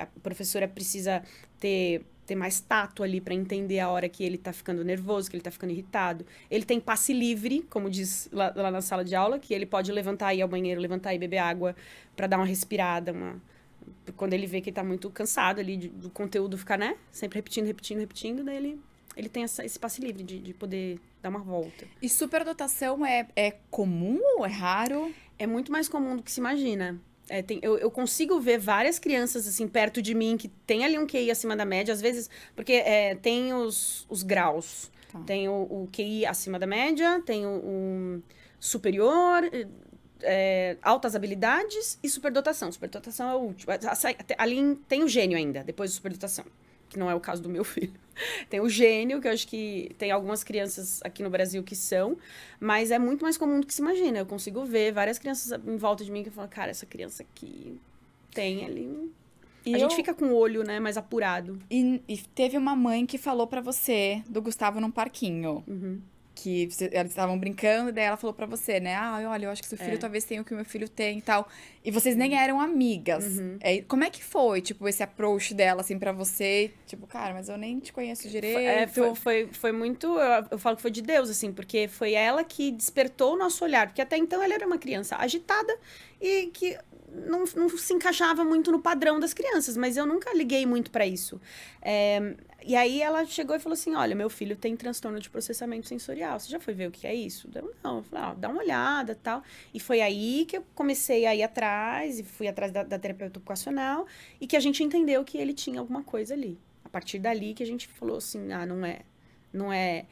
A professora precisa ter mais tato ali para entender a hora que ele tá ficando nervoso, que ele tá ficando irritado. Ele tem passe livre, como diz lá na sala de aula, que ele pode levantar e ir ao banheiro, levantar e beber água para dar uma respirada, quando ele vê que ele tá muito cansado ali do conteúdo ficar, né? Sempre repetindo, daí ele tem esse passe livre de poder dar uma volta. E superdotação é comum ou é raro? É muito mais comum do que se imagina. Eu consigo ver várias crianças, assim, perto de mim, que tem ali um QI acima da média, às vezes, porque tem os graus. Tá. Tem o QI acima da média, tem o superior, altas habilidades e superdotação. Superdotação é o último. Ali tem o gênio ainda, depois da superdotação, que não é o caso do meu filho. Tem o gênio, que eu acho que tem algumas crianças aqui no Brasil que são, mas é muito mais comum do que se imagina. Eu consigo ver várias crianças em volta de mim que falam, cara, essa criança aqui tem ali... A gente fica com o olho, né, mais apurado. E teve uma mãe que falou pra você do Gustavo num parquinho. Que eles estavam brincando, e daí ela falou pra você, né? Olha, eu acho que seu filho talvez tenha o que o meu filho tem e tal. E vocês nem eram amigas. Como é que foi, tipo, esse approach dela, assim, pra você? Tipo, cara, mas eu nem te conheço direito. Foi muito... Eu falo que foi de Deus, assim, porque foi ela que despertou o nosso olhar. Porque até então ela era uma criança agitada e que não se encaixava muito no padrão das crianças. Mas eu nunca liguei muito pra isso. E aí ela chegou e falou assim, olha, meu filho tem transtorno de processamento sensorial. Você já foi ver o que é isso? Não. Eu falei, dá uma olhada e tal. E foi aí que eu comecei a ir atrás, e fui atrás da terapeuta ocupacional, e que a gente entendeu que ele tinha alguma coisa ali. A partir dali que a gente falou assim, não é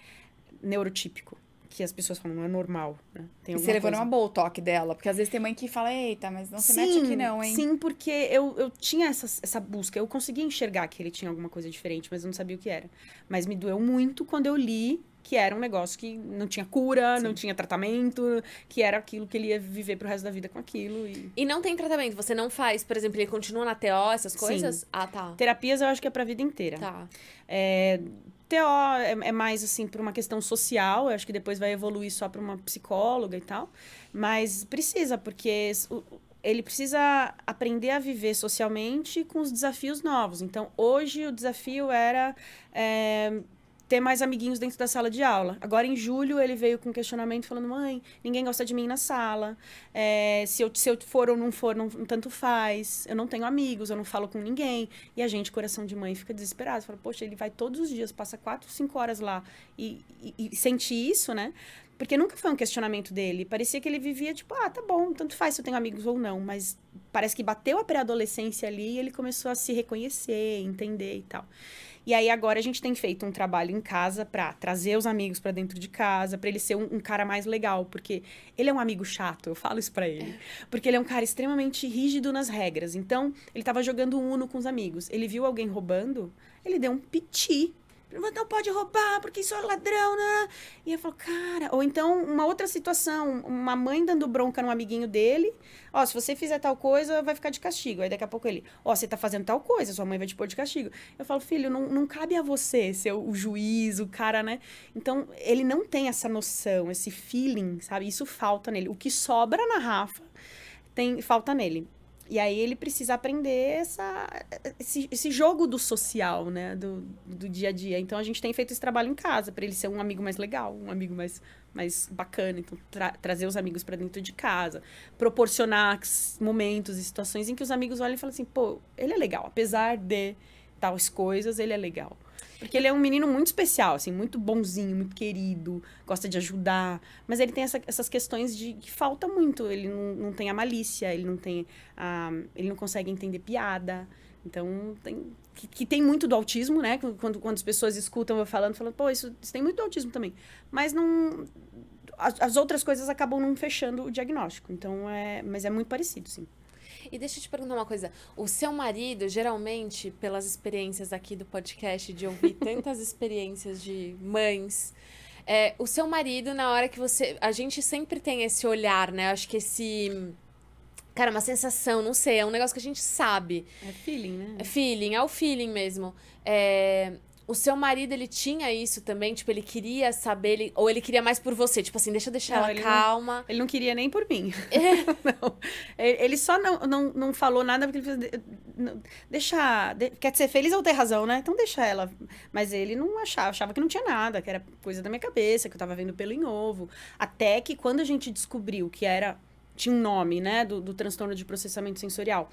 neurotípico. Que as pessoas falam, não é normal, né? Tem E você levou numa boa o toque dela? Porque às vezes tem mãe que fala, eita, mas não se mete aqui não, hein? Sim, porque eu tinha essa busca. Eu conseguia enxergar que ele tinha alguma coisa diferente, mas eu não sabia o que era. Mas me doeu muito quando eu li que era um negócio que não tinha cura, não tinha tratamento, que era aquilo que ele ia viver pro resto da vida com aquilo. E não tem tratamento? Você não faz, por exemplo, ele continua na TO, essas coisas? Sim. Ah, tá. Terapias eu acho que é pra vida inteira. Tá. TO é mais, assim, por uma questão social. Eu acho que depois vai evoluir só pra uma psicóloga e tal. Mas precisa, porque ele precisa aprender a viver socialmente com os desafios novos. Então, hoje o desafio era ter mais amiguinhos dentro da sala de aula. Agora, em julho, ele veio com um questionamento falando, mãe, ninguém gosta de mim na sala. Se eu for ou não for, não tanto faz. Eu não tenho amigos, eu não falo com ninguém. E a gente, coração de mãe, fica desesperado. Fala, poxa, ele vai todos os dias, passa 4, 5 horas lá. E sente isso, né? Porque nunca foi um questionamento dele. Parecia que ele vivia, tipo, tá bom, tanto faz se eu tenho amigos ou não. Mas parece que bateu a pré-adolescência ali e ele começou a se reconhecer, entender e tal. E aí, agora, a gente tem feito um trabalho em casa pra trazer os amigos pra dentro de casa, pra ele ser um cara mais legal. Porque ele é um amigo chato, eu falo isso pra ele. Porque ele é um cara extremamente rígido nas regras. Então, ele tava jogando Uno com os amigos. Ele viu alguém roubando, ele deu um piti. Não pode roubar, porque isso é ladrão, né? E eu falo, cara... Ou então, uma outra situação, uma mãe dando bronca num amiguinho dele. Se você fizer tal coisa, vai ficar de castigo. Aí, daqui a pouco ele... você tá fazendo tal coisa, sua mãe vai te pôr de castigo. Eu falo, filho, não cabe a você ser o juiz, o cara, né? Então, ele não tem essa noção, esse feeling, sabe? Isso falta nele. O que sobra na Rafa, falta nele. E aí ele precisa aprender esse jogo do social, né? Do dia a dia. Então, a gente tem feito esse trabalho em casa, para ele ser um amigo mais legal, um amigo mais bacana. Então, trazer os amigos para dentro de casa. Proporcionar momentos e situações em que os amigos olham e falam assim, pô, ele é legal. Apesar de tais coisas, ele é legal. Porque ele é um menino muito especial, assim, muito bonzinho, muito querido, gosta de ajudar. Mas ele tem essas questões de que falta muito. Ele não tem a malícia, ele não consegue entender piada. Então, que tem muito do autismo, né? Quando as pessoas escutam eu falando, pô, isso tem muito do autismo também. Mas não... As outras coisas acabam não fechando o diagnóstico. Então, mas é muito parecido, sim. E deixa eu te perguntar uma coisa. O seu marido, geralmente, pelas experiências aqui do podcast, de ouvir tantas experiências de mães, o seu marido, na hora que você... A gente sempre tem esse olhar, né? Eu acho que esse... Cara, uma sensação, não sei, é um negócio que a gente sabe. É feeling, né? É feeling, é o feeling mesmo. O seu marido, ele tinha isso também? Tipo, ele queria saber, ou ele queria mais por você? Tipo assim, deixa eu deixar ela calma. Ele não queria nem por mim. Não. Ele só não falou nada porque ele fez... Quer ser feliz ou ter razão, né? Então deixa ela. Mas ele não achava que não tinha nada, que era coisa da minha cabeça, que eu tava vendo pelo em ovo. Até que quando a gente descobriu que tinha um nome, né, do transtorno de processamento sensorial.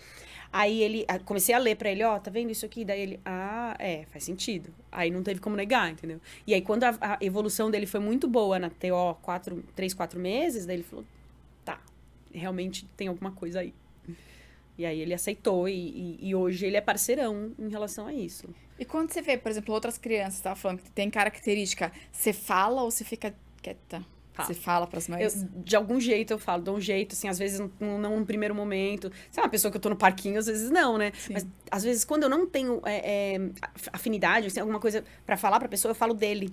Aí comecei a ler pra ele, tá vendo isso aqui? Daí ele, faz sentido. Aí não teve como negar, entendeu? E aí quando a evolução dele foi muito boa na TO, 3, 4 meses, daí ele falou, tá, realmente tem alguma coisa aí. E aí ele aceitou e hoje ele é parceirão em relação a isso. E quando você vê, por exemplo, outras crianças, tava falando que tem característica, você fala ou você fica quieta? Você fala pras mães? De algum jeito eu falo, dou um jeito, assim, às vezes não no primeiro momento. Se é uma pessoa que eu tô no parquinho, às vezes não, né? Sim. Mas às vezes quando eu não tenho afinidade, assim, alguma coisa pra falar pra pessoa, eu falo dele.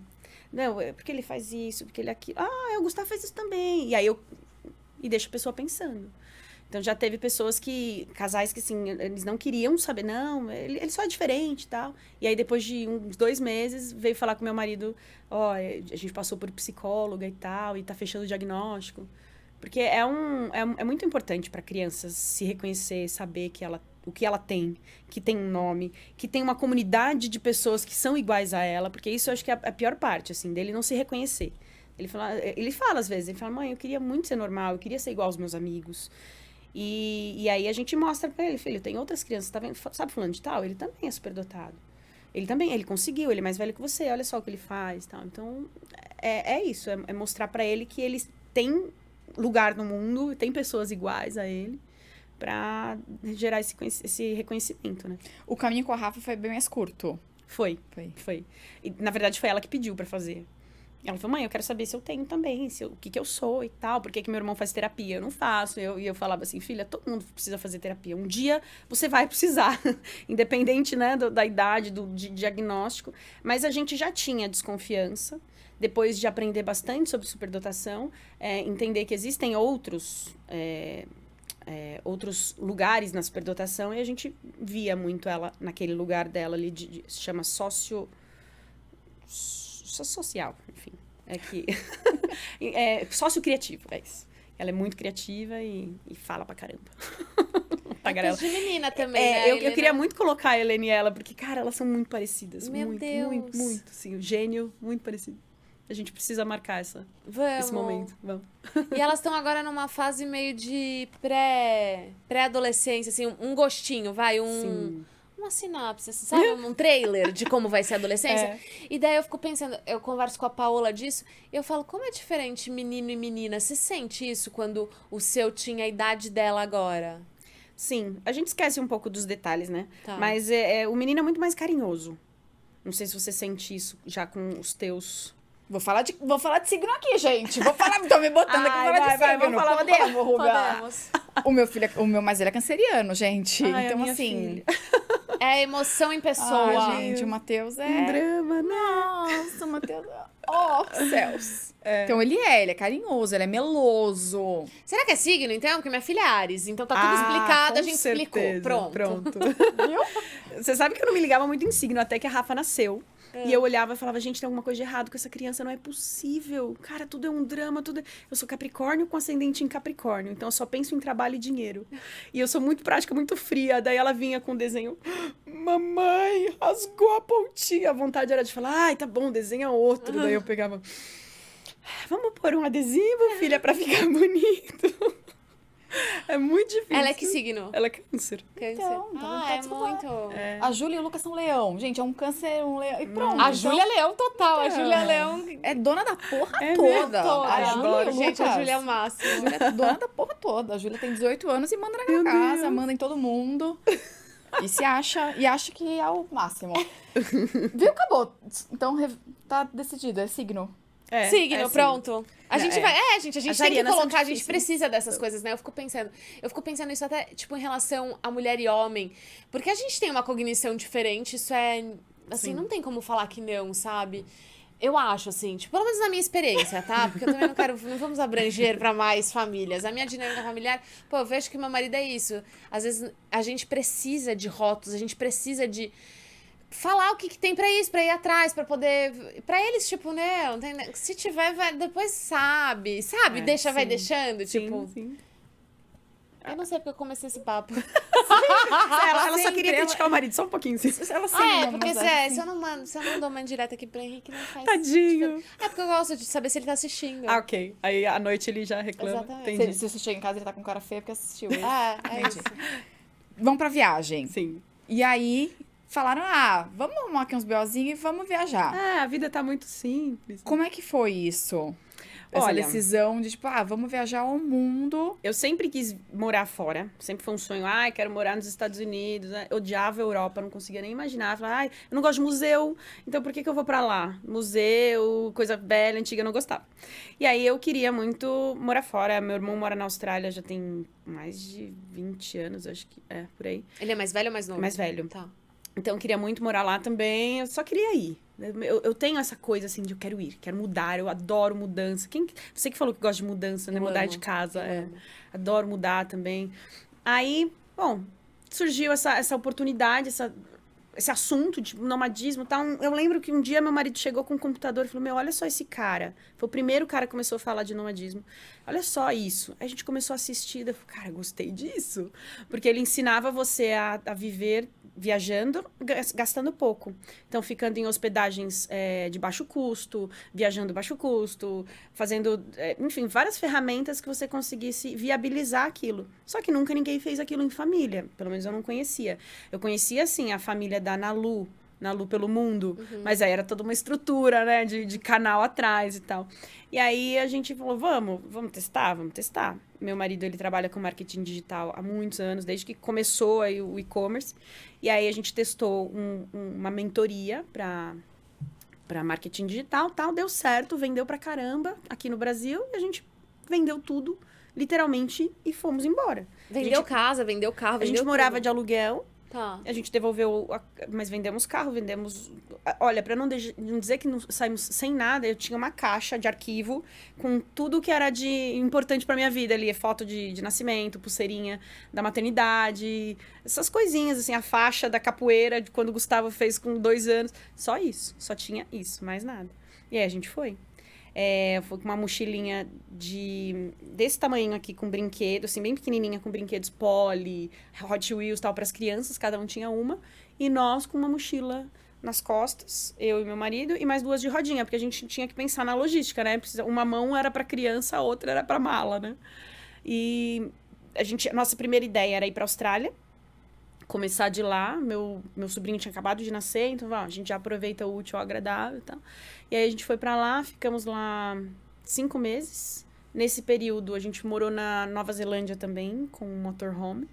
Não, porque ele faz isso, porque ele aquilo. O Gustavo faz isso também. E aí e deixo a pessoa pensando. Então, já teve casais que, assim, eles não queriam saber, não, ele só é diferente e tal. E aí, depois de uns 2 meses, veio falar com meu marido, a gente passou por psicóloga e tal, e tá fechando o diagnóstico. Porque é muito importante para crianças se reconhecer, saber o que ela tem, que tem um nome, que tem uma comunidade de pessoas que são iguais a ela, porque isso eu acho que é a pior parte, assim, dele não se reconhecer. Ele fala às vezes, ele fala, mãe, eu queria muito ser normal, eu queria ser igual aos meus amigos. E aí a gente mostra pra ele, filho, tem outras crianças, tá vendo? Sabe fulano de tal? Ele também é superdotado. Ele conseguiu, ele é mais velho que você, olha só o que ele faz, tal. Então, isso, é mostrar pra ele que ele tem lugar no mundo, tem pessoas iguais a ele, pra gerar esse reconhecimento, né? O caminho com a Rafa foi bem mais curto. Foi. E, na verdade, foi ela que pediu pra fazer. Ela falou, mãe, eu quero saber se eu tenho também, o que eu sou e tal, por que meu irmão faz terapia? Eu não faço. E eu falava assim, filha, todo mundo precisa fazer terapia. Um dia você vai precisar, independente, né, da idade, de diagnóstico. Mas a gente já tinha desconfiança, depois de aprender bastante sobre superdotação, entender que existem outros lugares na superdotação, e a gente via muito ela naquele lugar dela ali, se chama social, enfim. Sócio-criativo, é isso. Ela é muito criativa e fala pra caramba. É de menina também, né? Eu queria muito colocar a Helene e ela, porque, cara, elas são muito parecidas. Meu muito, Deus. muito, muito. Assim, o gênio, muito parecido. A gente precisa marcar esse momento. Vamos. E elas estão agora numa fase meio de pré-adolescência, assim, um gostinho, Sim. Uma sinopse, assim, sabe? Um trailer de como vai ser a adolescência. E daí eu fico pensando, eu converso com a Paola disso, e eu falo, como é diferente menino e menina? Você sente isso quando o seu tinha a idade dela agora? Sim, a gente esquece um pouco dos detalhes, né? Tá. Mas o menino é muito mais carinhoso. Não sei se você sente isso já com os teus... Vou falar de signo aqui, gente. Tô me botando aqui pra falar de signo. Vamos falar. Podemos, Ruga. Podemos. O meu mais velho é canceriano, gente. Ai, então, a minha assim... filha. É a emoção em pessoa. Ai, gente, o Matheus é... Um drama, né? Nossa, o Matheus... céus. Então, ele é carinhoso, ele é meloso. Será que é signo, então? Porque minha filha é Ares, então tá tudo explicado, a gente explicou. Pronto. Viu? Você sabe que eu não me ligava muito em signo, até que a Rafa nasceu. E eu olhava e falava, gente, tem alguma coisa de errado com essa criança, não é possível. Cara, tudo é um drama, Eu sou Capricórnio com ascendente em Capricórnio, então eu só penso em trabalho e dinheiro. E eu sou muito prática, muito fria. Daí ela vinha com o desenho, mamãe, rasgou a pontinha. A vontade era de falar, ai, tá bom, desenha outro. Daí eu pegava, vamos pôr um adesivo, filha, pra ficar bonito. É muito difícil. Ela é que signo? Ela é câncer. Câncer. Então, tá é desculpado. muito... A Júlia e o Lucas são leão. Gente, é um câncer, um leão. E pronto. A Júlia é leão total. A Júlia é leão É dona da porra É toda. mesmo? toda. A Júlia e o Gente, a Lucas. Júlia é o A máximo. Júlia é dona da porra toda. A Júlia tem 18 anos e manda naquela casa, manda em todo mundo. E acha que é o máximo. Viu? Acabou. Então, tá decidido, é signo. Signo, pronto. A gente vai... gente, a gente tem que arianas são colocar, a gente difíceis. precisa dessas coisas, né? Eu fico pensando isso até, tipo, em relação a mulher e homem. Porque a gente tem uma cognição diferente, isso é... Assim, Sim. não tem como falar que não, sabe? Eu acho, assim, tipo, pelo menos na minha experiência, tá? Porque eu também não vamos abranger pra mais famílias. A minha dinâmica familiar, pô, eu vejo que meu marido é isso. Às vezes, a gente precisa de rótulos, a gente precisa de... falar o que tem pra isso, pra ir atrás, pra poder... Pra eles, tipo, não, se tiver, vai, depois sabe, vai sim. deixando, Sim, tipo... sim. Eu não sei porque eu comecei esse papo. Ela só sempre, queria criticar o marido, só um pouquinho, assim. Ela sempre Porque manda, assim. se eu não dou uma indireta aqui pro Henrique, não faz... Tadinho. É porque eu gosto de saber se ele tá assistindo. Ah, ok. Aí à noite ele já reclama. Exatamente. Entendi. Se você chega em casa e ele tá com cara feia, é porque assistiu. É isso. Vamos pra viagem. Sim. E aí, falaram, vamos arrumar aqui uns BOzinhos e vamos viajar. A vida tá muito simples. Como é que foi isso? Essa Olha, decisão de, tipo, vamos viajar ao mundo. eu sempre quis morar fora. Sempre foi um sonho. Quero morar nos Estados Unidos. Né? Eu odiava a Europa, não conseguia nem imaginar. Falava, eu não gosto de museu, então por que eu vou pra lá? Museu, coisa velha, antiga, eu não gostava. E aí eu queria muito morar fora. Meu irmão mora na Austrália já tem mais de 20 anos, acho que é, por aí. Ele é mais velho ou mais novo? Mais velho. Tá. Então, eu queria muito morar lá também, eu só queria ir. Eu tenho essa coisa, assim, de eu quero ir, quero mudar, eu adoro mudança. Você que falou que gosta de mudança, né? Eu Mudar amo, de casa, eu amo. adoro mudar também. Aí, bom, surgiu essa oportunidade, esse assunto de nomadismo e tal. Eu lembro que um dia meu marido chegou com um computador e falou, olha só esse cara. Foi o primeiro cara que começou a falar de nomadismo. Olha só isso. Aí a gente começou a assistir, eu falei, cara, gostei disso. Porque ele ensinava você a viver viajando, gastando pouco. Então, ficando em hospedagens de baixo custo, viajando baixo custo, fazendo, enfim, várias ferramentas que você conseguisse viabilizar aquilo. Só que nunca ninguém fez aquilo em família. Pelo menos eu não conhecia. Eu conhecia, assim, a família da Nalu pelo mundo, mas aí era toda uma estrutura, né, de canal atrás e tal. E aí a gente falou, vamos testar. Meu marido, ele trabalha com marketing digital há muitos anos, desde que começou aí o e-commerce. E aí a gente testou uma mentoria para marketing digital, tal, deu certo, vendeu pra caramba aqui no Brasil e a gente vendeu tudo, literalmente, e fomos embora. Vendeu casa, vendeu carro, A gente vendeu morava tudo. de aluguel. Tá. A gente devolveu, mas vendemos carro, vendemos... Olha, para não dizer que não saímos sem nada, eu tinha uma caixa de arquivo com tudo que era de importante para minha vida ali. Foto de nascimento, pulseirinha da maternidade, essas coisinhas, assim, a faixa da capoeira de quando o Gustavo fez com 2 anos. Só isso, só tinha isso, mais nada. E aí a gente foi. Foi com uma mochilinha desse tamanho aqui, com brinquedo, assim, bem pequenininha, com brinquedos Polly, Hot Wheels, tal, para as crianças, cada um tinha uma. E nós com uma mochila nas costas, eu e meu marido, e mais 2 de rodinha, porque a gente tinha que pensar na logística, né? Uma mão era para criança, a outra era para mala, né? E a nossa primeira ideia era ir para a Austrália, começar de lá. Meu sobrinho tinha acabado de nascer, então a gente já aproveita o útil ao agradável e tal. E aí a gente foi pra lá, ficamos lá 5 meses. Nesse período a gente morou na Nova Zelândia também, com um motorhome.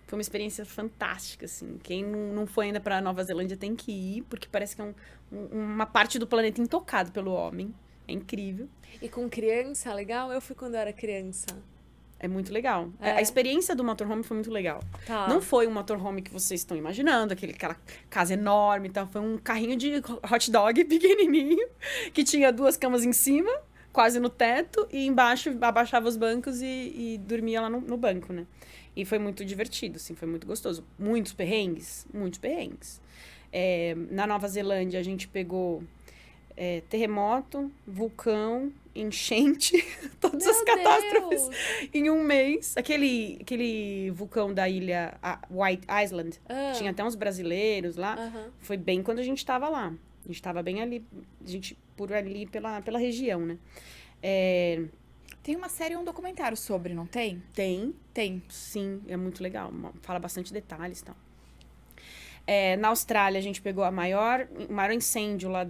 Foi uma experiência fantástica, assim. Quem não foi ainda pra Nova Zelândia tem que ir, porque parece que é uma parte do planeta intocado pelo homem. É incrível. E com criança, legal? Eu fui quando eu era criança. É muito legal. É. A experiência do motorhome foi muito legal. Tá. Não foi um motorhome que vocês estão imaginando, aquela casa enorme e tal. Foi um carrinho de hot dog pequenininho, que tinha 2 camas em cima, quase no teto, e embaixo abaixava os bancos e dormia lá no banco, né? E foi muito divertido, assim, foi muito gostoso. Muitos perrengues. Na Nova Zelândia, a gente pegou terremoto, vulcão, enchente, todas as catástrofes em um mês. Aquele vulcão da ilha White Island, tinha até uns brasileiros lá. Foi bem quando a gente tava lá. A gente tava bem ali, por ali pela região, né? Tem uma série e um documentário sobre, não tem? Tem, Tem. sim, é muito legal. Fala bastante detalhes e tal. Na Austrália, a gente pegou o maior incêndio lá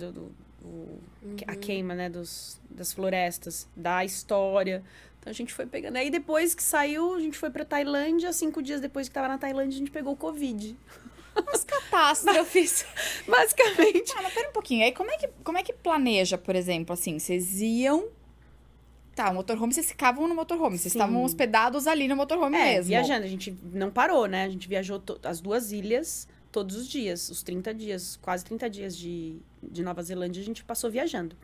a queima, né, das florestas, da história. Então, a gente foi pegando. Aí, depois que saiu, a gente foi pra Tailândia. 5 dias depois que tava na Tailândia, a gente pegou o Covid. Umas catástrofes. Basicamente. Ah, mas pera um pouquinho. Aí, como é que planeja, por exemplo, assim? Vocês iam... Tá, o motorhome, vocês ficavam no motorhome. Vocês Sim. estavam hospedados ali no motorhome mesmo. Viajando. A gente não parou, né? A gente viajou as 2 ilhas todos os dias. Os 30 dias, quase 30 dias de Nova Zelândia, a gente passou viajando.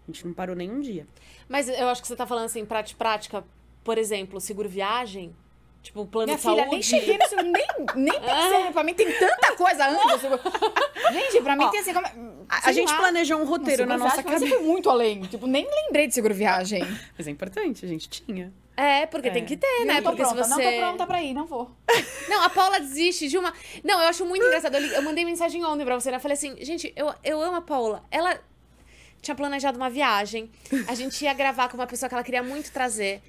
A gente não parou nenhum dia. Mas eu acho que você tá falando assim, prática, por exemplo, seguro viagem, tipo, plano Minha de filha, saúde. nem cheguei nisso, nem pensei. Pra mim tem tanta coisa antes. Gente, pra mim tem assim... A gente planejou um roteiro na nossa cabeça. Você cabeça. foi muito além. Tipo, nem lembrei de seguro viagem. Mas é importante, a gente tinha. É, porque tem que ter, né? Não tô Porque pronta, se você... não tô pronta pra ir, não vou. Não, a Paula desiste de uma... Não, eu acho muito engraçado. Eu mandei mensagem ontem pra você, né? Eu falei assim, gente, eu amo a Paula. Ela tinha planejado uma viagem. A gente ia gravar com uma pessoa que ela queria muito trazer.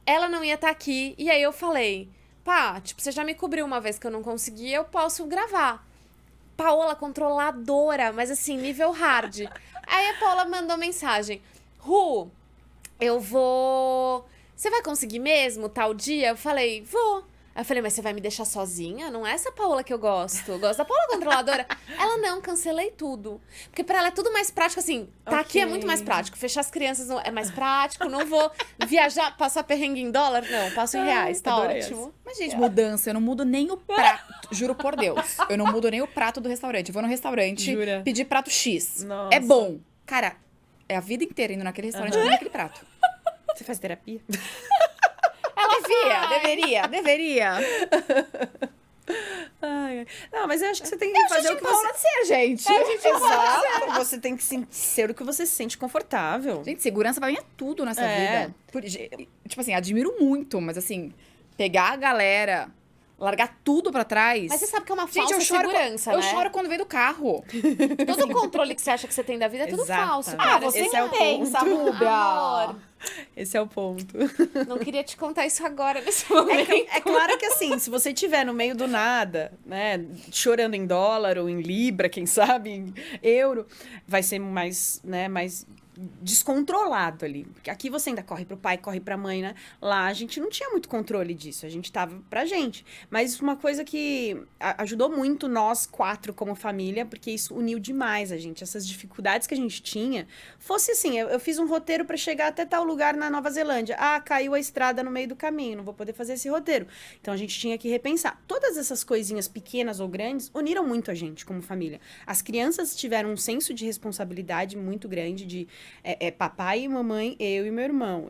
Ela não ia estar aqui. E aí eu falei, pá, tipo, você já me cobriu uma vez que eu não consegui, eu posso gravar. Paola controladora, mas assim, nível hard. Aí a Paula mandou mensagem. Ru, eu vou... Você vai conseguir mesmo tal dia? Eu falei, vou. Aí eu falei, mas você vai me deixar sozinha? Não é essa Paola que eu gosto. Eu gosto da Paola controladora. Ela, não, cancelei tudo. Porque pra ela é tudo mais prático, assim. Tá aqui é muito mais prático. Fechar as crianças é mais prático. Não vou viajar, passar perrengue em dólar. Não, passo em reais. Tá adorei ótimo. Mas, gente, mudança, eu não mudo nem o prato. Juro por Deus. Eu não mudo nem o prato do restaurante. Eu vou no restaurante, Jura? pedir prato X. Nossa. É bom. Cara, é a vida inteira indo naquele restaurante comendo aquele prato. Você faz terapia? Deveria. Ai. Não, mas eu acho que você tem que fazer o que Pode você... ser, gente. Exato. Você tem que ser o que você se sente confortável. Gente, segurança pra mim é tudo nessa É. vida. Tipo assim, admiro muito, mas assim, pegar a galera, largar tudo pra trás. Mas você sabe que é uma Gente, falsa segurança, eu né? choro quando veio do carro. Todo o controle que você acha que você tem da vida é tudo Exatamente. falso. Ah, Cara, você você Esse é o pensa, ponto. Rúbia. Amor, Esse é o ponto. não queria te contar isso agora, nesse momento. É claro que assim, se você estiver no meio do nada, né, chorando em dólar ou em libra, quem sabe, em euro, vai ser mais, né, mais descontrolado ali. Porque aqui você ainda corre pro pai, corre pra mãe, né? Lá a gente não tinha muito controle disso, a gente tava pra gente. Mas uma coisa que ajudou muito nós 4 como família, porque isso uniu demais a gente. Essas dificuldades que a gente tinha, fosse assim, eu fiz um roteiro pra chegar até tal lugar na Nova Zelândia. Ah, caiu a estrada no meio do caminho, não vou poder fazer esse roteiro. Então a gente tinha que repensar. Todas essas coisinhas pequenas ou grandes uniram muito a gente como família. As crianças tiveram um senso de responsabilidade muito grande de papai e mamãe, eu e meu irmão,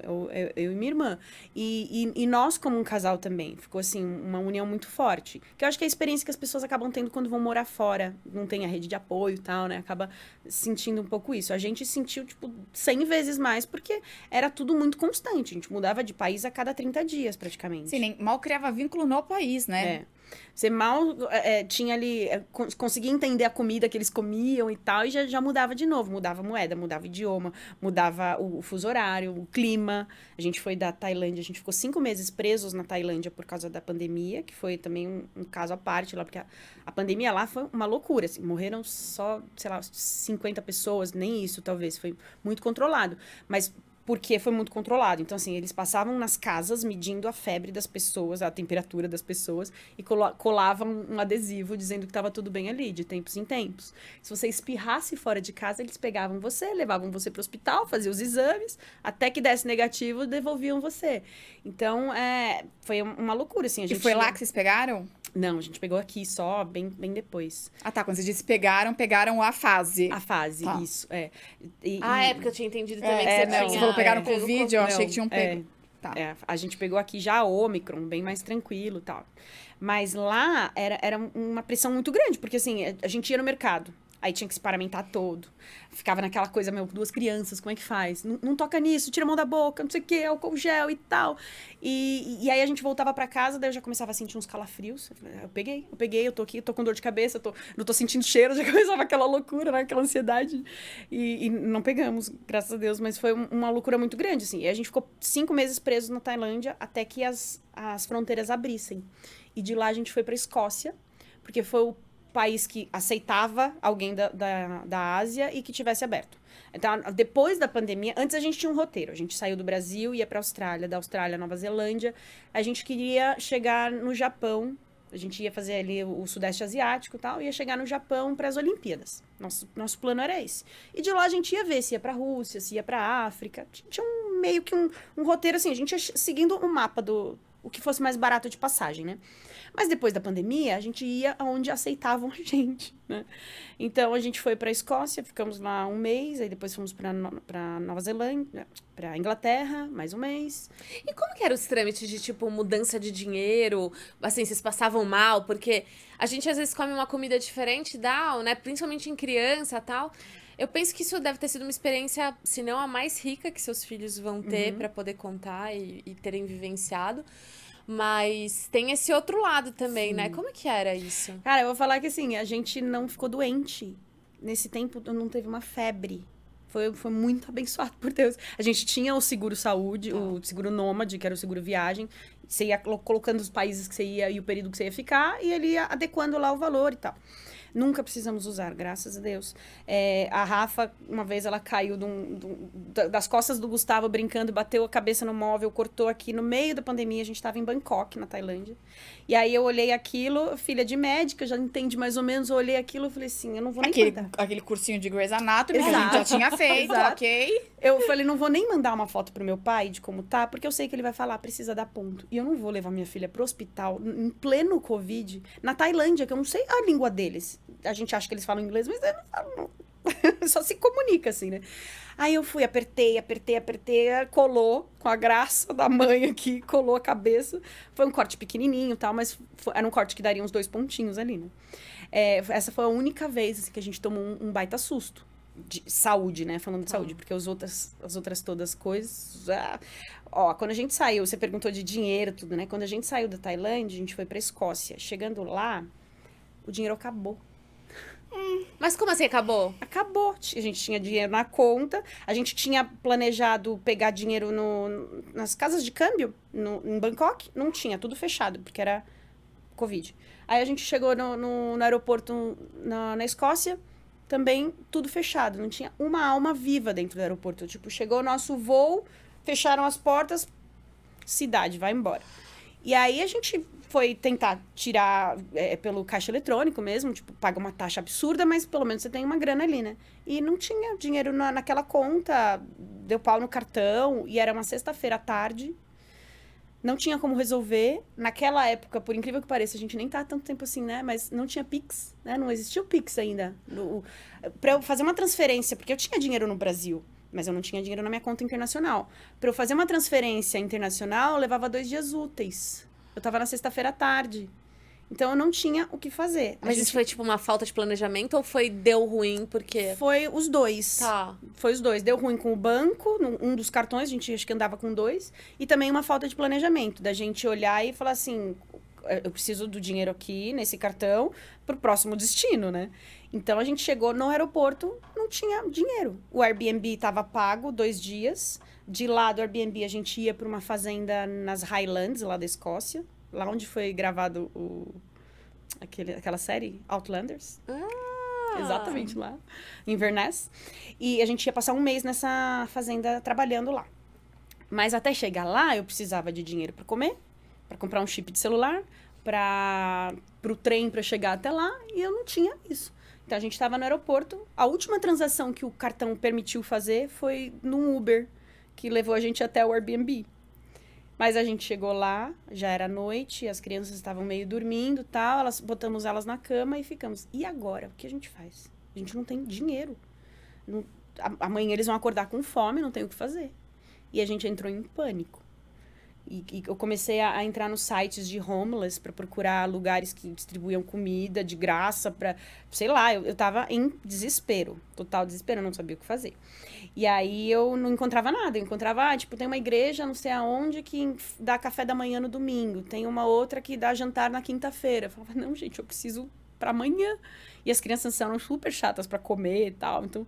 eu e minha irmã. E nós, como um casal também. Ficou, assim, uma união muito forte. Que eu acho que é a experiência que as pessoas acabam tendo quando vão morar fora. Não tem a rede de apoio e tal, né? Acaba sentindo um pouco isso. A gente sentiu, tipo, 100 vezes mais, porque era tudo muito constante. A gente mudava de país a cada 30 dias, praticamente. Sim, nem mal criava vínculo no país, né? É. Você mal tinha ali, conseguia entender a comida que eles comiam e tal, e já mudava de novo. Mudava a moeda, mudava o idioma, mudava o fuso horário, o clima. A gente foi da Tailândia, a gente ficou 5 meses presos na Tailândia por causa da pandemia, que foi também um caso à parte lá, porque a pandemia lá foi uma loucura, assim, morreram só, sei lá, 50 pessoas, nem isso talvez, foi muito controlado. Mas porque foi muito controlado. Então, assim, eles passavam nas casas medindo a febre das pessoas, a temperatura das pessoas, e colavam um adesivo dizendo que estava tudo bem ali, de tempos em tempos. Se você espirrasse fora de casa, eles pegavam você, levavam você para o hospital, faziam os exames, até que desse negativo, devolviam você. Então, foi uma loucura, assim. E foi lá que vocês pegaram? Não, a gente pegou aqui só bem depois. Ah, tá. Quando você disse pegaram a fase. A fase, Tá. isso, Porque eu tinha entendido também que você não, tinha... você falou pegaram pego Covid, eu Não, achei que tinham pego. Tá. A gente pegou aqui já a Ômicron, bem mais tranquilo e tal. Mas lá era uma pressão muito grande, porque assim, a gente ia no mercado. Aí tinha que se paramentar todo. Ficava naquela coisa, 2 crianças, como é que faz? Não toca nisso, tira a mão da boca, não sei o quê, álcool gel e tal. E aí a gente voltava pra casa, daí eu já começava a sentir uns calafrios. Eu peguei, eu tô aqui, eu tô com dor de cabeça, não tô sentindo cheiro, já começava aquela loucura, né? Aquela ansiedade. E não pegamos, graças a Deus, mas foi uma loucura muito grande, assim. E a gente ficou 5 meses presos na Tailândia até que as fronteiras abrissem. E de lá a gente foi pra Escócia, porque foi o país que aceitava alguém da Ásia e que tivesse aberto. Então, depois da pandemia, antes a gente tinha um roteiro. A gente saiu do Brasil, ia pra Austrália, da Austrália, Nova Zelândia. A gente queria chegar no Japão. A gente ia fazer ali o Sudeste Asiático e tal, ia chegar no Japão para as Olimpíadas. Nosso plano era esse. E de lá a gente ia ver se ia pra Rússia, se ia pra África. Tinha meio que um roteiro assim, a gente ia seguindo o mapa o que fosse mais barato de passagem, né? Mas depois da pandemia, a gente ia aonde aceitavam a gente, né? Então, a gente foi pra Escócia, ficamos lá 1 mês, aí depois fomos pra Nova Zelândia, pra Inglaterra, mais 1 mês. E como que eram os trâmites de, tipo, mudança de dinheiro? Assim, vocês passavam mal? Porque a gente, às vezes, come uma comida diferente, né? Principalmente em criança e tal. Eu penso que isso deve ter sido uma experiência, se não a mais rica que seus filhos vão ter pra poder contar e terem vivenciado. Mas tem esse outro lado também, Sim. né? Como é que era isso? Cara, eu vou falar que assim, a gente não ficou doente. Nesse tempo, não teve uma febre. Foi muito abençoado por Deus. A gente tinha o seguro saúde, o seguro nômade, que era o seguro viagem. Você ia colocando os países que você ia e o período que você ia ficar, e ele ia adequando lá o valor e tal. Nunca precisamos usar, graças a Deus. A Rafa, uma vez, ela caiu das costas do Gustavo brincando, bateu a cabeça no móvel, cortou aqui no meio da pandemia. A gente estava em Bangkok, na Tailândia. E aí eu olhei aquilo, filha de médica, já entende mais ou menos, eu olhei aquilo e falei assim, eu não vou nem mandar. Aquele cursinho de Grey's Anatomy que a Exato. gente já tinha feito, Exato. ok? Eu falei, não vou nem mandar uma foto pro meu pai de como tá, porque eu sei que ele vai falar, precisa dar ponto. E eu não vou levar minha filha pro hospital, em pleno Covid, na Tailândia, que eu não sei a língua deles. A gente acha que eles falam inglês, mas eles não falam, não. Só se comunica, assim, né? Aí eu fui, apertei, colou, com a graça da mãe aqui, colou a cabeça. Foi um corte pequenininho e tal, mas era um corte que daria uns 2 pontinhos ali, né? Essa foi a única vez assim, que a gente tomou um baita susto. De saúde, né? Falando de saúde, porque as outras todas coisas... quando a gente saiu, você perguntou de dinheiro, tudo, né? Quando a gente saiu da Tailândia, a gente foi pra Escócia. Chegando lá, o dinheiro acabou. Mas como assim acabou? Acabou. A gente tinha dinheiro na conta, a gente tinha planejado pegar dinheiro nas casas de câmbio em Bangkok, não tinha, tudo fechado, porque era Covid. Aí a gente chegou no aeroporto na Escócia, também tudo fechado, não tinha uma alma viva dentro do aeroporto. Tipo, chegou o nosso voo, fecharam as portas, cidade, vai embora. E aí a gente foi tentar tirar pelo caixa eletrônico mesmo, tipo, paga uma taxa absurda, mas pelo menos você tem uma grana ali, né? E não tinha dinheiro naquela conta, deu pau no cartão, e era uma sexta-feira à tarde, não tinha como resolver. Naquela época, por incrível que pareça, a gente nem tá há tanto tempo assim, né? Mas não tinha Pix, né? Não existia o Pix ainda. Pra eu fazer uma transferência, porque eu tinha dinheiro no Brasil, mas eu não tinha dinheiro na minha conta internacional. Pra eu fazer uma transferência internacional, levava 2 dias úteis. Eu tava na sexta-feira à tarde. Então, eu não tinha o que fazer. Mas isso foi, tipo, uma falta de planejamento ou deu ruim porque... Foi os dois. Tá. Foi os dois. Deu ruim com o banco, um dos cartões, a gente acho que andava com 2. E também uma falta de planejamento, da gente olhar e falar assim, eu preciso do dinheiro aqui, nesse cartão, pro próximo destino, né? Então, a gente chegou no aeroporto, não tinha dinheiro. O Airbnb estava pago 2 dias. De lá do Airbnb, a gente ia para uma fazenda nas Highlands, lá da Escócia. Lá onde foi gravado aquela série, Outlanders. Exatamente lá, em Inverness. E a gente ia passar 1 mês nessa fazenda trabalhando lá. Mas até chegar lá, eu precisava de dinheiro para comer, para comprar um chip de celular, pro trem para chegar até lá, e eu não tinha isso. Então, a gente estava no aeroporto. A última transação que o cartão permitiu fazer foi num Uber, que levou a gente até o Airbnb. Mas a gente chegou lá, já era noite, as crianças estavam meio dormindo e tal, botamos elas na cama e ficamos. E agora? O que a gente faz? A gente não tem dinheiro. Amanhã eles vão acordar com fome, não tem o que fazer. E a gente entrou em pânico. E eu comecei a entrar nos sites de homeless para procurar lugares que distribuíam comida de graça para, sei lá, eu tava em desespero, total desespero, eu não sabia o que fazer. E aí eu não encontrava nada, eu encontrava, tipo, tem uma igreja não sei aonde que dá café da manhã no domingo, tem uma outra que dá jantar na quinta-feira. Eu falava, não, gente, eu preciso para amanhã. E as crianças eram super chatas para comer e tal, então...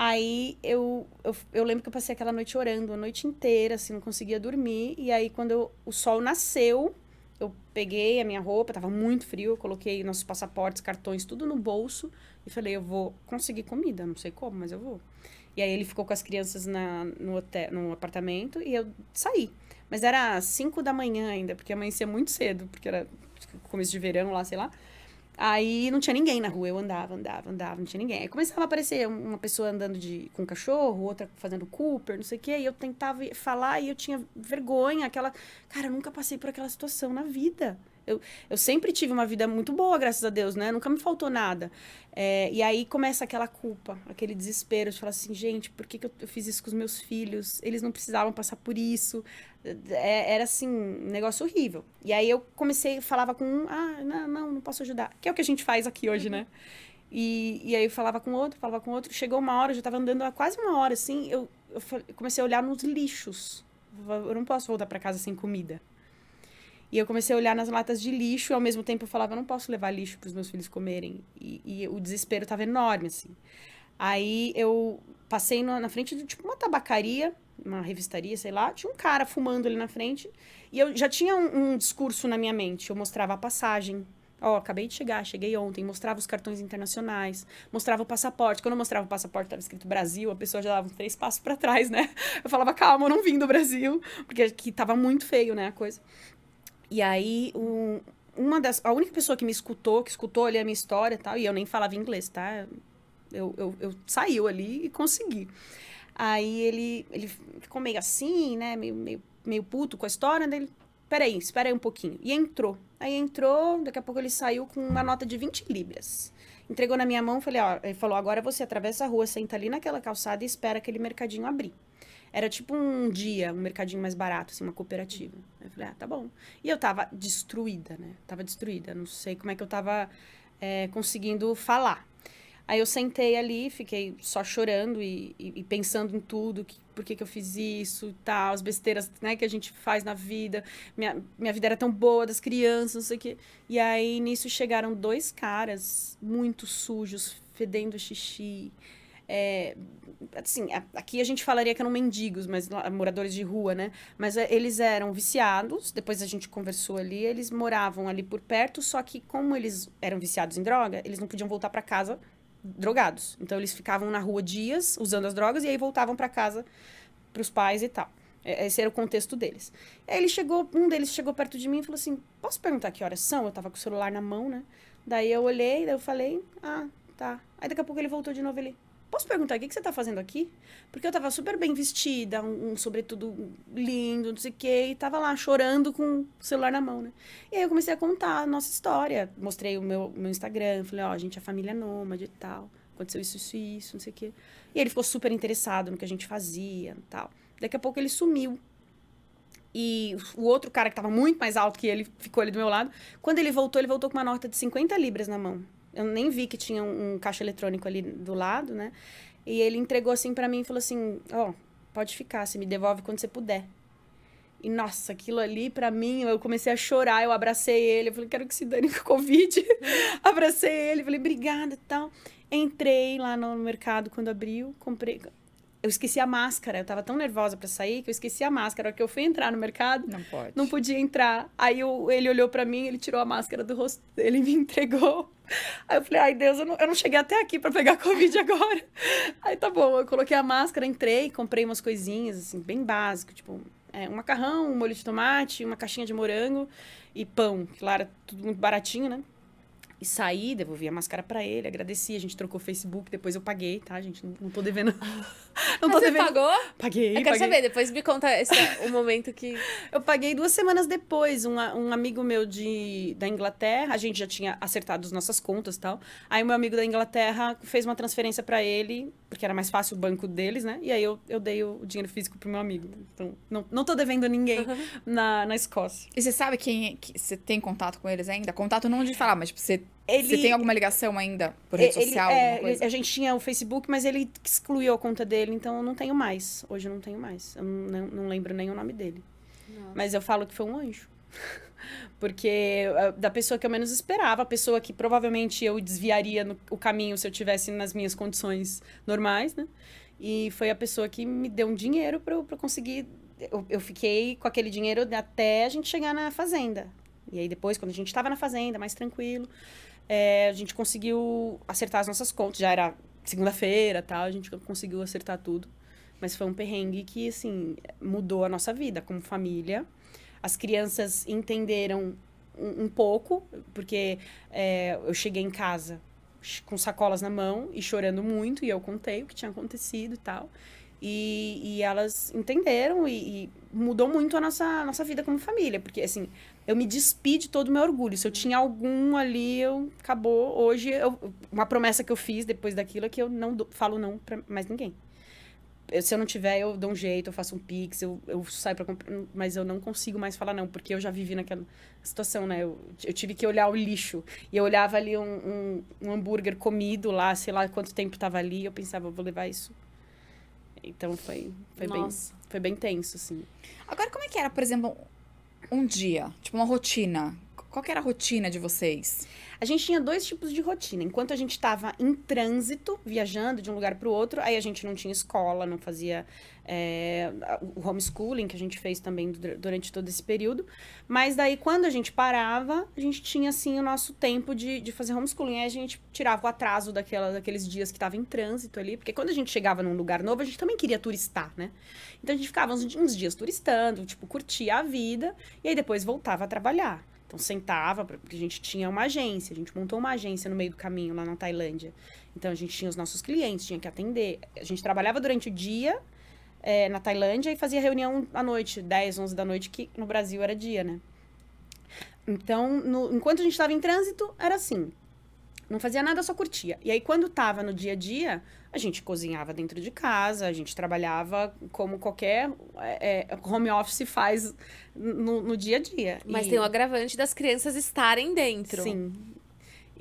Aí eu lembro que eu passei aquela noite orando, a noite inteira, assim, não conseguia dormir. E aí, quando o sol nasceu, eu peguei a minha roupa, tava muito frio, eu coloquei nossos passaportes, cartões, tudo no bolso. E falei, eu vou conseguir comida, não sei como, mas eu vou. E aí ele ficou com as crianças no apartamento e eu saí. Mas era 5 da manhã ainda, porque amanhecia muito cedo, porque era começo de verão lá, sei lá. Aí não tinha ninguém na rua, eu andava, não tinha ninguém. Aí começava a aparecer uma pessoa andando com um cachorro, outra fazendo Cooper, não sei o quê, e eu tentava falar e eu tinha vergonha, Cara, eu nunca passei por aquela situação na vida. Eu sempre tive uma vida muito boa, graças a Deus, né? Nunca me faltou nada. E aí começa aquela culpa, aquele desespero de falar assim, gente, por que eu fiz isso com os meus filhos? Eles não precisavam passar por isso. Era assim, um negócio horrível. E aí eu falava com um, não posso ajudar. Que é o que a gente faz aqui hoje, né? E aí eu falava com outro. Chegou uma hora, eu já tava andando há quase uma hora, assim, eu comecei a olhar nos lixos. Eu não posso voltar para casa sem comida. E eu comecei a olhar nas latas de lixo, e ao mesmo tempo eu falava, eu não posso levar lixo para os meus filhos comerem. E o desespero tava enorme, assim. Aí eu passei na frente de, tipo, uma tabacaria, uma revistaria, sei lá, tinha um cara fumando ali na frente, e eu já tinha um discurso na minha mente. Eu mostrava a passagem. Acabei de chegar, cheguei ontem, mostrava os cartões internacionais, mostrava o passaporte. Quando eu mostrava o passaporte, estava escrito Brasil, a pessoa já dava uns 3 passos para trás, né? Eu falava, calma, eu não vim do Brasil, porque aqui tava muito feio, né, a coisa. E aí, a única pessoa que escutou ali a minha história e tal, e eu nem falava inglês, tá? Eu saiu ali e consegui. Aí ele ficou meio assim, né? Meio puto com a história. Daí espera aí um pouquinho. E entrou. Aí entrou, daqui a pouco ele saiu com uma nota de 20 libras. Entregou na minha mão, falei, ele falou, agora você atravessa a rua, senta ali naquela calçada e espera aquele mercadinho abrir. Era tipo um mercadinho mais barato, assim, uma cooperativa. Aí eu falei, tá bom. E eu tava destruída, né? Tava destruída. Não sei como é que eu tava conseguindo falar. Aí eu sentei ali, fiquei só chorando e pensando em tudo, por que eu fiz isso e tal, as besteiras, né, que a gente faz na vida. Minha vida era tão boa, das crianças, não sei o quê. E aí, nisso, chegaram 2 caras muito sujos, fedendo xixi. Assim, aqui a gente falaria que eram mendigos, mas moradores de rua, né? Mas eles eram viciados, depois a gente conversou ali, eles moravam ali por perto, só que como eles eram viciados em droga, eles não podiam voltar para casa drogados. Então eles ficavam na rua dias usando as drogas e aí voltavam para casa pros pais e tal. Esse era o contexto deles. Aí um deles chegou perto de mim e falou assim, posso perguntar que horas são? Eu tava com o celular na mão, né? Daí eu olhei, daí eu falei, tá. Aí daqui a pouco ele voltou de novo, posso perguntar, o que você tá fazendo aqui? Porque eu tava super bem vestida, um sobretudo lindo, não sei o quê, e tava lá chorando com o celular na mão, né? E aí eu comecei a contar a nossa história. Mostrei o meu Instagram, falei, a gente é família nômade e tal. Aconteceu isso, não sei o quê. E ele ficou super interessado no que a gente fazia e tal. Daqui a pouco ele sumiu. E o outro cara que tava muito mais alto que ele, ficou ali do meu lado. Quando ele voltou com uma nota de 50 libras na mão. Eu nem vi que tinha um caixa eletrônico ali do lado, né? E ele entregou assim pra mim e falou assim, pode ficar, você me devolve quando você puder. E, nossa, aquilo ali pra mim, eu comecei a chorar, eu abracei ele, eu falei, quero que se dane com o Covid. Abracei ele, falei, obrigada e tal. Entrei lá no mercado quando abriu, comprei... Eu esqueci a máscara, eu tava tão nervosa pra sair que eu esqueci a máscara. A hora que eu fui entrar no mercado, não podia entrar. Aí ele olhou pra mim, ele tirou a máscara do rosto dele e me entregou. Aí eu falei, ai Deus, eu não cheguei até aqui pra pegar Covid agora. Aí tá bom, eu coloquei a máscara, entrei, comprei umas coisinhas, assim, bem básico, tipo, um macarrão, um molho de tomate, uma caixinha de morango e pão, que lá era tudo muito baratinho, né? E saí, devolvi a máscara pra ele, agradeci, a gente trocou o Facebook, depois eu paguei, tá, gente? Não tô devendo. Não tô Você devendo. pagou? Paguei, Eu quero paguei. saber, depois me conta o momento que... Eu paguei 2 semanas depois. Um amigo meu da Inglaterra, a gente já tinha acertado as nossas contas e tal. Aí o meu amigo da Inglaterra fez uma transferência pra ele, porque era mais fácil o banco deles, né? E aí eu dei o dinheiro físico pro meu amigo. Então, não tô devendo a ninguém na Escócia. E você sabe você tem contato com eles ainda? Contato não de falar, mas tipo, você Ele- tem alguma ligação ainda por rede social, alguma coisa? A gente tinha o Facebook, mas ele excluiu a conta dele, então eu não tenho mais. Hoje eu não tenho mais. Eu não lembro nem o nome dele. Nossa. Mas eu falo que foi um anjo. Porque da pessoa que eu menos esperava, a pessoa que provavelmente eu desviaria o caminho se eu tivesse nas minhas condições normais, né? E foi a pessoa que me deu um dinheiro pra eu conseguir. Eu fiquei com aquele dinheiro até a gente chegar na fazenda. E aí depois, quando a gente estava na fazenda, mais tranquilo, a gente conseguiu acertar as nossas contas. Já era segunda-feira, tal, a gente conseguiu acertar tudo. Mas foi um perrengue que, assim, mudou a nossa vida como família. As crianças entenderam um pouco, porque eu cheguei em casa com sacolas na mão e chorando muito, e eu contei o que tinha acontecido e tal. E elas entenderam e mudou muito a nossa vida como família, porque, assim, eu me despi de todo o meu orgulho. Se eu tinha algum ali, acabou. Hoje, uma promessa que eu fiz depois daquilo é que eu não falo não pra mais ninguém. Se eu não tiver, eu dou um jeito, eu faço um pix, eu saio pra comprar, mas eu não consigo mais falar não, porque eu já vivi naquela situação, né? Eu tive que olhar o lixo, e eu olhava ali um hambúrguer comido lá, sei lá quanto tempo tava ali, e eu pensava, eu vou levar isso. Então foi bem tenso, assim. Agora, como é que era, por exemplo, um dia? Tipo, uma rotina. Qual que era a rotina de vocês? A gente tinha 2 tipos de rotina. Enquanto a gente estava em trânsito, viajando de um lugar para o outro, aí a gente não tinha escola, não fazia o homeschooling, que a gente fez também durante todo esse período. Mas daí, quando a gente parava, a gente tinha, assim, o nosso tempo de fazer homeschooling. Aí a gente tirava o atraso daqueles dias que estava em trânsito ali. Porque quando a gente chegava num lugar novo, a gente também queria turistar, né? Então, a gente ficava uns dias turistando, tipo, curtia a vida. E aí, depois voltava a trabalhar. Então, sentava, porque a gente tinha uma agência, a gente montou uma agência no meio do caminho, lá na Tailândia. Então, a gente tinha os nossos clientes, tinha que atender. A gente trabalhava durante o dia na Tailândia e fazia reunião à noite, 10, 11 da noite, que no Brasil era dia, né? Então, enquanto a gente estava em trânsito, era assim. Não fazia nada, só curtia. E aí, quando tava no dia a dia, a gente cozinhava dentro de casa, a gente trabalhava como qualquer home office faz no dia a dia. Mas tem o agravante das crianças estarem dentro. Sim.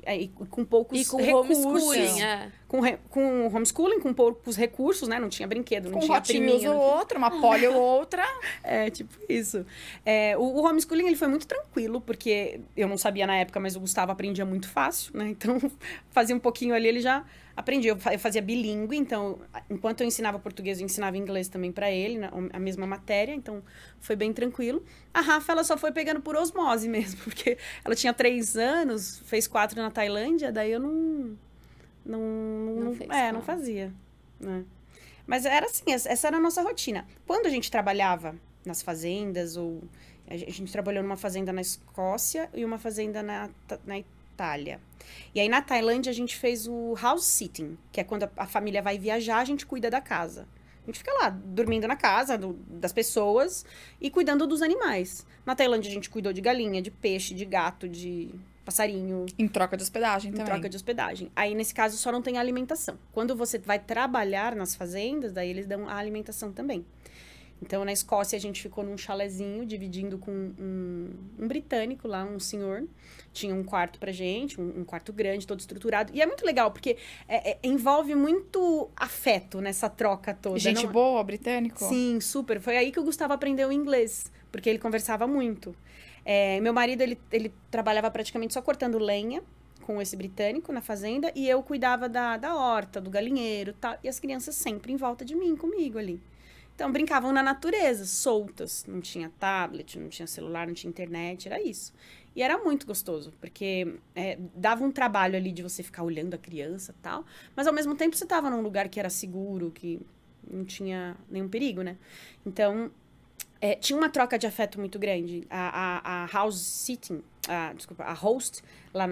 E com poucos E com recursos. homeschooling, Com homeschooling, com poucos recursos, né? Não tinha brinquedo, não Com tinha Hot Wheels priminha. ou outra, uma Polly ou outra. Tipo isso. O homeschooling, ele foi muito tranquilo, porque eu não sabia na época, mas o Gustavo aprendia muito fácil, né? Então, fazia um pouquinho ali, ele já aprendia. Eu fazia bilíngue, então, enquanto eu ensinava português, eu ensinava inglês também para ele, né? A mesma matéria, então foi bem tranquilo. A Rafa, ela só foi pegando por osmose mesmo, porque ela tinha 3 anos, fez 4 na Tailândia, daí eu não fazia, né? Mas era assim, essa era a nossa rotina. Quando a gente trabalhava nas fazendas, ou a gente trabalhou numa fazenda na Escócia e uma fazenda na Itália. E aí na Tailândia a gente fez o house sitting, que é quando a família vai viajar, a gente cuida da casa. A gente fica lá, dormindo na casa das pessoas e cuidando dos animais. Na Tailândia a gente cuidou de galinha, de peixe, de gato, de passarinho. Em troca de hospedagem Em também. troca de hospedagem. Aí, nesse caso, só não tem alimentação. Quando você vai trabalhar nas fazendas, daí eles dão a alimentação também. Então, na Escócia, a gente ficou num chalezinho, dividindo com um britânico lá, um senhor. Tinha um quarto pra gente, um quarto grande, todo estruturado. E é muito legal, porque envolve muito afeto nessa troca toda. Gente boa, britânico? Sim, super. Foi aí que o Gustavo aprendeu inglês, porque ele conversava muito. Meu marido, ele trabalhava praticamente só cortando lenha com esse britânico na fazenda, e eu cuidava da horta, do galinheiro, tal, e as crianças sempre em volta de mim, comigo ali. Então, brincavam na natureza, soltas. Não tinha tablet, não tinha celular, não tinha internet, era isso. E era muito gostoso, porque dava um trabalho ali de você ficar olhando a criança e tal, mas ao mesmo tempo você estava num lugar que era seguro, que não tinha nenhum perigo, né? Então, tinha uma troca de afeto muito grande. A house sitting, a host lá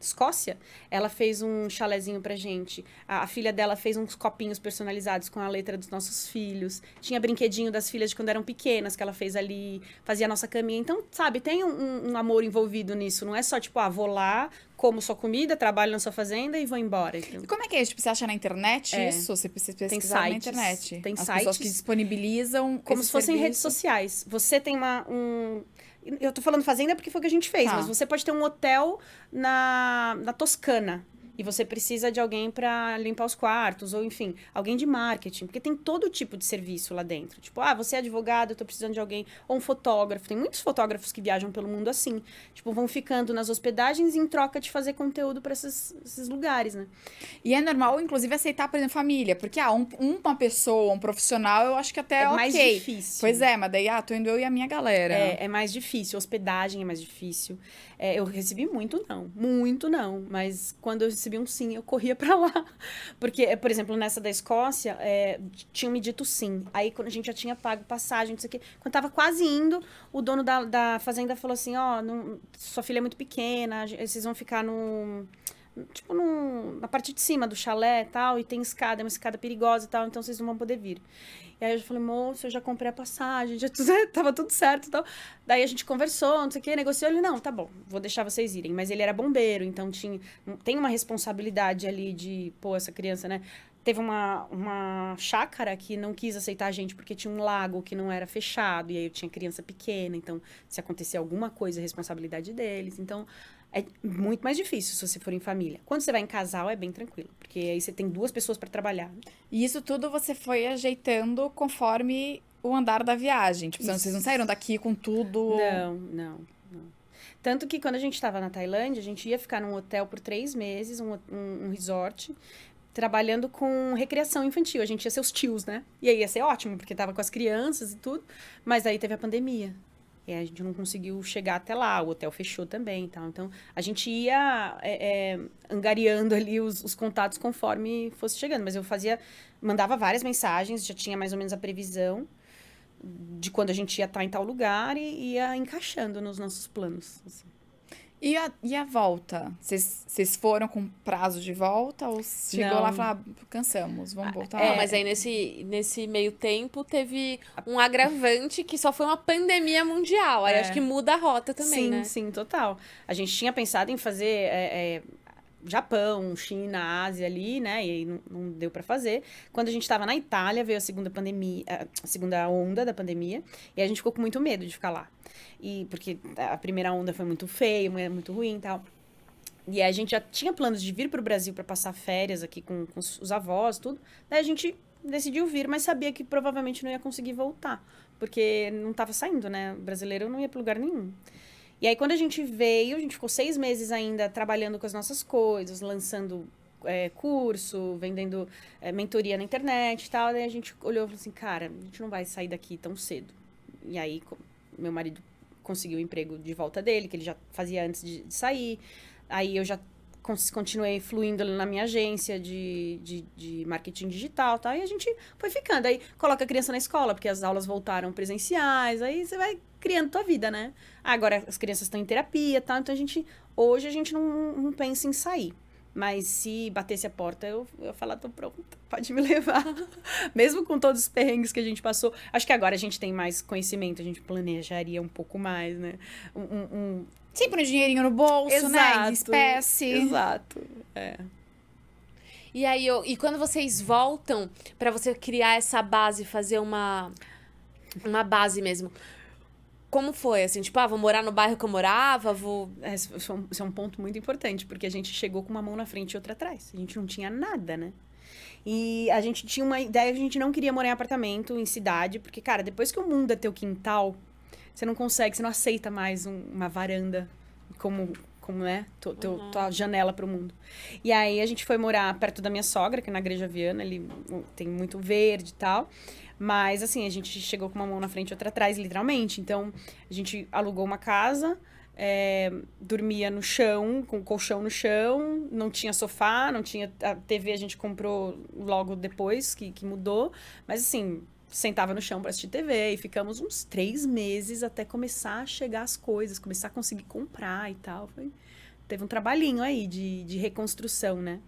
Escócia, ela fez um chalezinho pra gente. A filha dela fez uns copinhos personalizados com a letra dos nossos filhos. Tinha brinquedinho das filhas de quando eram pequenas, que ela fez ali, fazia a nossa caminha. Então, sabe, tem um amor envolvido nisso. Não é só, tipo, vou lá, como sua comida, trabalho na sua fazenda e vou embora. Então, E como é que é? Tipo, você acha na internet isso? Você precisa pesquisar na sites, internet? tem As pessoas que sites disponibilizam como esse se fossem redes serviço. sociais. Você tem eu tô falando fazenda porque foi o que a gente fez, Tá. mas você pode ter um hotel na Toscana. E você precisa de alguém para limpar os quartos, ou enfim, alguém de marketing, porque tem todo tipo de serviço lá dentro. Tipo, você é advogado, eu tô precisando de alguém, ou um fotógrafo. Tem muitos fotógrafos que viajam pelo mundo assim. Tipo, vão ficando nas hospedagens em troca de fazer conteúdo para esses lugares, né? E é normal, inclusive, aceitar, por exemplo, família. Porque, uma pessoa, um profissional, eu acho que até É ok. mais difícil. Pois é, mas daí, tô indo eu e a minha galera. É mais difícil, hospedagem é mais difícil. Eu recebi muito não, mas quando eu recebi um sim, eu corria pra lá. Porque, por exemplo, nessa da Escócia, tinham me dito sim. Aí, quando a gente já tinha pago passagem, não sei o quê, quando tava quase indo, o dono da fazenda falou assim, sua filha é muito pequena, vocês vão ficar na parte de cima do chalé e tal, e tem escada, é uma escada perigosa e tal, então vocês não vão poder vir. E aí eu falei, moço, eu já comprei a passagem, já tava tudo certo e tal. Daí a gente conversou, não sei o que, negociou. Ele, não, tá bom, vou deixar vocês irem. Mas ele era bombeiro, então tem uma responsabilidade ali de, essa criança, né? Teve uma chácara que não quis aceitar a gente porque tinha um lago que não era fechado. E aí eu tinha criança pequena, então se acontecer alguma coisa, é responsabilidade deles. Então, é muito mais difícil se você for em família. Quando você vai em casal, é bem tranquilo. Porque aí você tem 2 pessoas para trabalhar. E isso tudo você foi ajeitando conforme o andar da viagem. Tipo, vocês não saíram daqui com tudo... Não. Tanto que quando a gente estava na Tailândia, a gente ia ficar num hotel por 3 meses, um resort, trabalhando com recreação infantil. A gente ia ser os tios, né? E aí ia ser ótimo, porque tava com as crianças e tudo. Mas aí teve a pandemia. E a gente não conseguiu chegar até lá, o hotel fechou também e tal. Então, a gente ia angariando ali os contatos conforme fosse chegando. Mas eu mandava várias mensagens, já tinha mais ou menos a previsão de quando a gente ia estar em tal lugar e ia encaixando nos nossos planos. Assim. E a volta? Vocês foram com prazo de volta? Ou chegou Não. lá e falou, cansamos, vamos voltar? Não, mas aí nesse meio tempo teve um agravante que só foi uma pandemia mundial. Aí acho que muda a rota também, sim, né? Sim, total. A gente tinha pensado em fazer Japão, China, Ásia ali, né? E aí não deu pra fazer. Quando a gente tava na Itália, veio a segunda onda da pandemia. E a gente ficou com muito medo de ficar lá. Porque a primeira onda foi muito feia, muito ruim e tal. E aí a gente já tinha planos de vir pro Brasil pra passar férias aqui com os avós, tudo. Daí a gente decidiu vir, mas sabia que provavelmente não ia conseguir voltar. Porque não tava saindo, né? O brasileiro não ia pra lugar nenhum. E aí, quando a gente veio, a gente ficou 6 meses ainda trabalhando com as nossas coisas, lançando curso, vendendo mentoria na internet e tal. Daí a gente olhou e falou assim, cara, a gente não vai sair daqui tão cedo. E aí, meu marido conseguiu o emprego de volta dele, que ele já fazia antes de sair. Aí eu já continuei fluindo ali na minha agência de marketing digital, tá? E a gente foi ficando. Aí coloca a criança na escola, porque as aulas voltaram presenciais, aí você vai criando tua vida, né? Agora as crianças estão em terapia, tá? Então hoje a gente não pensa em sair. Mas se batesse a porta, eu falar, tô pronta, pode me levar. Mesmo com todos os perrengues que a gente passou. Acho que agora a gente tem mais conhecimento, a gente planejaria um pouco mais, né? Sempre um dinheirinho no bolso, né? Em Exato, espécie. Exato. E aí, quando vocês voltam pra você criar essa base, fazer uma base mesmo, como foi? Assim, tipo, vou morar no bairro que eu morava, vou... Isso é um ponto muito importante, porque a gente chegou com uma mão na frente e outra atrás. A gente não tinha nada, né? E a gente tinha uma ideia que a gente não queria morar em apartamento, em cidade, porque, cara, depois que o mundo é teu quintal, você não aceita mais uma varanda como né, tua janela pro mundo. E aí a gente foi morar perto da minha sogra, que é na Igreja Viana, ali tem muito verde e tal. Mas, assim, a gente chegou com uma mão na frente e outra atrás, literalmente. Então, a gente alugou uma casa, dormia no chão, com o colchão no chão, não tinha sofá, não tinha... A TV a gente comprou logo depois que mudou. Mas, assim, sentava no chão pra assistir TV e ficamos uns 3 meses até começar a chegar as coisas, começar a conseguir comprar e tal. Foi teve um trabalhinho aí de reconstrução, né?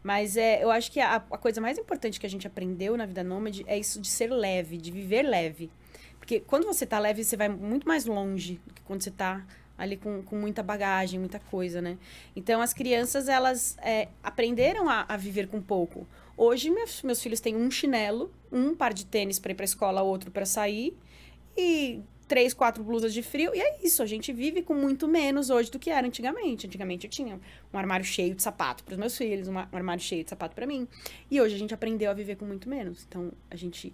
Mas eu acho que a coisa mais importante que a gente aprendeu na vida nômade é isso de ser leve, de viver leve. Porque quando você tá leve, você vai muito mais longe do que quando você tá ali com muita bagagem, muita coisa, né? Então, as crianças, elas aprenderam a viver com pouco. Hoje, meus filhos têm um chinelo, um par de tênis para ir pra escola, outro para sair, e 3, 4 blusas de frio, e é isso. A gente vive com muito menos hoje do que era antigamente. Antigamente eu tinha um armário cheio de sapato para os meus filhos, um armário cheio de sapato para mim. E hoje a gente aprendeu a viver com muito menos. Então, a gente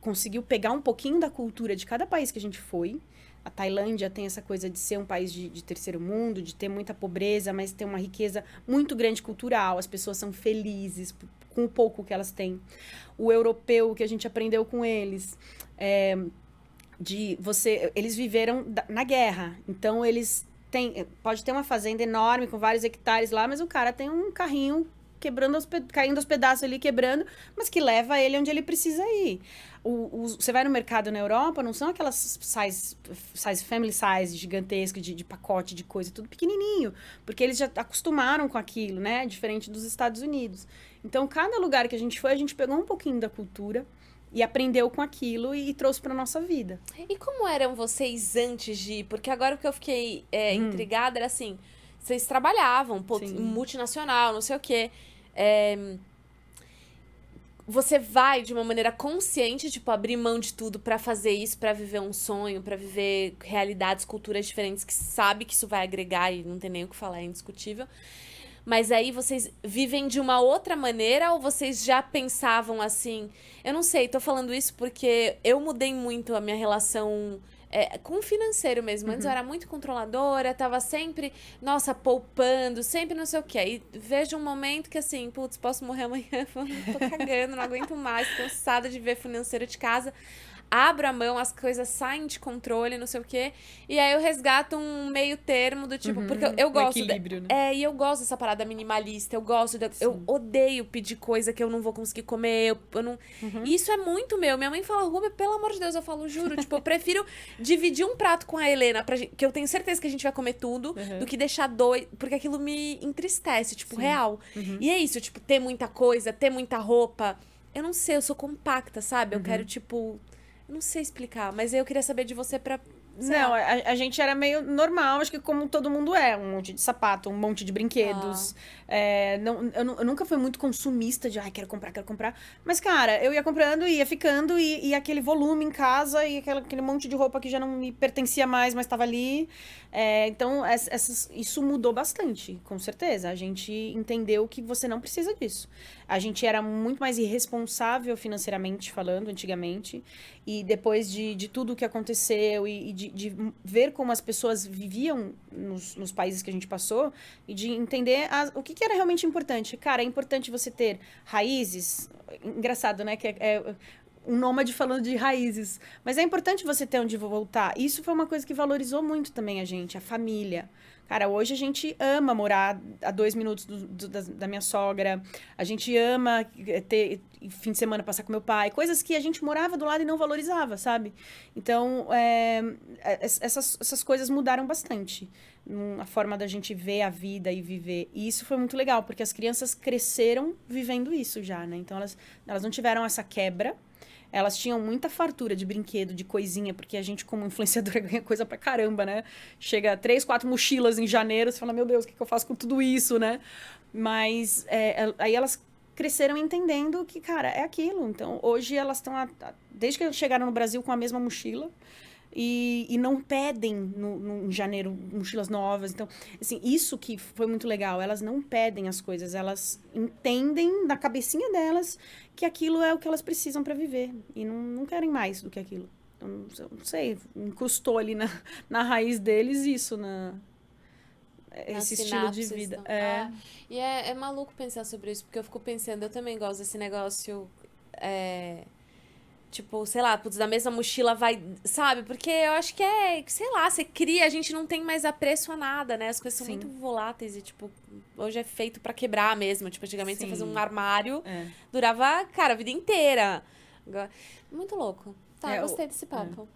conseguiu pegar um pouquinho da cultura de cada país que a gente foi. A Tailândia tem essa coisa de ser um país de terceiro mundo, de ter muita pobreza, mas ter uma riqueza muito grande cultural. As pessoas são felizes com o pouco que elas têm. O europeu, que a gente aprendeu com eles, eles viveram na guerra, então eles pode ter uma fazenda enorme com vários hectares lá, mas o cara tem um carrinho caindo aos pedaços ali, quebrando, mas que leva ele onde ele precisa ir. Você vai no mercado na Europa, não são aquelas family size gigantesca de pacote de coisa, tudo pequenininho, porque eles já acostumaram com aquilo, né? Diferente dos Estados Unidos. Então, cada lugar que a gente foi, a gente pegou um pouquinho da cultura e aprendeu com aquilo e trouxe para nossa vida. E como eram vocês antes de ir? Porque agora o que eu fiquei intrigada era assim, vocês trabalhavam, multinacional, não sei o quê. Você vai de uma maneira consciente, tipo, abrir mão de tudo pra fazer isso, pra viver um sonho, pra viver realidades, culturas diferentes, que sabe que isso vai agregar e não tem nem o que falar, é indiscutível. Mas aí vocês vivem de uma outra maneira ou vocês já pensavam assim? Eu não sei, tô falando isso porque eu mudei muito a minha relação com o financeiro mesmo. Antes eu era muito controladora, tava sempre, nossa, poupando, sempre não sei o quê. Aí vejo um momento que assim, putz, posso morrer amanhã, tô cagando, não aguento mais, cansada de ver financeiro de casa. Abro a mão, as coisas saem de controle, não sei o quê. E aí eu resgato um meio termo do tipo... Porque eu gosto... equilíbrio, né? E eu gosto dessa parada minimalista. Eu gosto... Eu odeio pedir coisa que eu não vou conseguir comer. Eu não... E isso é muito meu. Minha mãe fala, Rubia, pelo amor de Deus, eu falo, juro. Tipo, eu prefiro dividir um prato com a Helena, que eu tenho certeza que a gente vai comer tudo, do que deixar dois... Porque aquilo me entristece, tipo, real. E é isso, tipo, ter muita coisa, ter muita roupa. Eu não sei, eu sou compacta, sabe? Eu quero, tipo... Não sei explicar, mas eu queria saber de você pra... Não, a gente era meio normal, acho que como todo mundo é. Um monte de sapato, um monte de brinquedos. Eu nunca fui muito consumista de, quero comprar. Mas, cara, eu ia comprando, ia ficando, e aquele volume em casa, e aquele monte de roupa que já não me pertencia mais, mas estava ali. Então, isso mudou bastante, com certeza. A gente entendeu que você não precisa disso. A gente era muito mais irresponsável financeiramente falando, antigamente. E depois de tudo o que aconteceu e de ver como as pessoas viviam nos países que a gente passou e de entender o que era realmente importante. Cara, é importante você ter raízes. Engraçado, né? Que é um nômade falando de raízes. Mas é importante você ter onde voltar. Isso foi uma coisa que valorizou muito também a gente, a família. Cara, hoje a gente ama morar a 2 minutos da minha sogra. A gente ama ter fim de semana passar com meu pai. Coisas que a gente morava do lado e não valorizava, sabe? Então, essas coisas mudaram bastante. A forma da gente ver a vida e viver. E isso foi muito legal, porque as crianças cresceram vivendo isso já, né? Então, elas não tiveram essa quebra. Elas tinham muita fartura de brinquedo, de coisinha, porque a gente, como influenciadora, ganha coisa pra caramba, né? Chega 3, 4 mochilas em janeiro, você fala, meu Deus, o que eu faço com tudo isso, né? Mas aí elas cresceram entendendo que, cara, é aquilo. Então, hoje elas estão, desde que elas chegaram no Brasil com a mesma mochila, e não pedem em janeiro mochilas novas. Então, assim, isso que foi muito legal. Elas não pedem as coisas, elas entendem na cabecinha delas que aquilo é o que elas precisam para viver. E não querem mais do que aquilo. Então, não sei, incrustou ali na raiz deles isso, esse estilo de vida. E é maluco pensar sobre isso, porque eu fico pensando, eu também gosto desse negócio... Tipo, sei lá, putz, da mesma mochila vai... Sabe? Porque eu acho que sei lá, você cria, a gente não tem mais apreço a nada, né? As coisas são muito voláteis e, tipo, hoje é feito pra quebrar mesmo. Tipo, antigamente você fazia um armário, durava, cara, a vida inteira. Muito louco. Tá, gostei desse papo.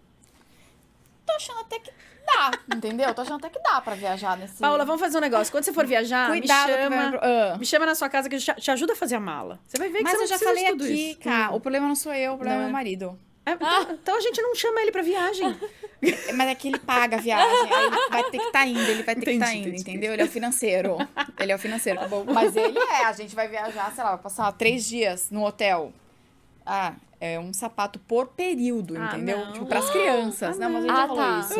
Tá achando até que dá, entendeu? Tô achando até que dá pra viajar nesse... Paula, vamos fazer um negócio. Quando você for viajar, Cuidado que vai... me chama na sua casa que eu te ajuda a fazer a mala. Você vai ver que Mas você eu não já precisa de falei tudo aqui, isso. cara, o problema não sou eu, o problema Não é é? meu marido. Então a gente não chama ele pra viagem. Mas é que ele paga a viagem, aí ele vai ter que estar indo, ele vai ter que estar Entendi, indo, entendi. entendeu? Ele é o financeiro. Ele é o financeiro. Mas ele a gente vai viajar, sei lá, vai passar 3 dias no hotel. Ah, é um sapato por período, Ah, entendeu? não. Tipo, pras crianças. Não, mas a gente já falou tá. isso.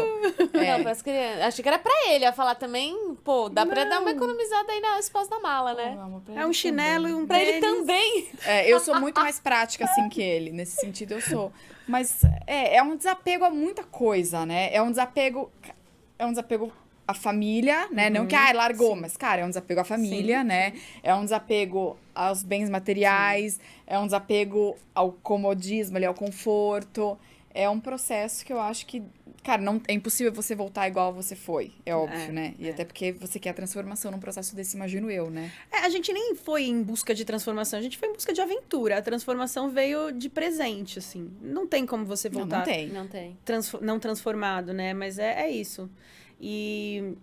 Não, pras crianças. Achei que era pra ele. Eu ia falar também, pô, dá pra dar uma Não. economizada aí no espaço da mala, né? Vamos, pra É ele um chinelo também. e um Pra ele tênis. também. É, eu sou muito mais prática, assim, que ele. Nesse sentido, eu sou. Mas é um desapego a muita coisa, né? É um desapego à família, né? Não que, largou, mas, cara, é um desapego à família, né? É um desapego aos bens materiais, é um desapego ao comodismo, ali, ao conforto. É um processo que eu acho que, cara, não, é impossível você voltar igual você foi, é óbvio, né? E até porque você quer a transformação num processo desse, imagino eu, né? A gente nem foi em busca de transformação, a gente foi em busca de aventura. A transformação veio de presente, assim. Não tem como você Não, voltar não tem. Não tem. não transformado, né? Mas é isso. E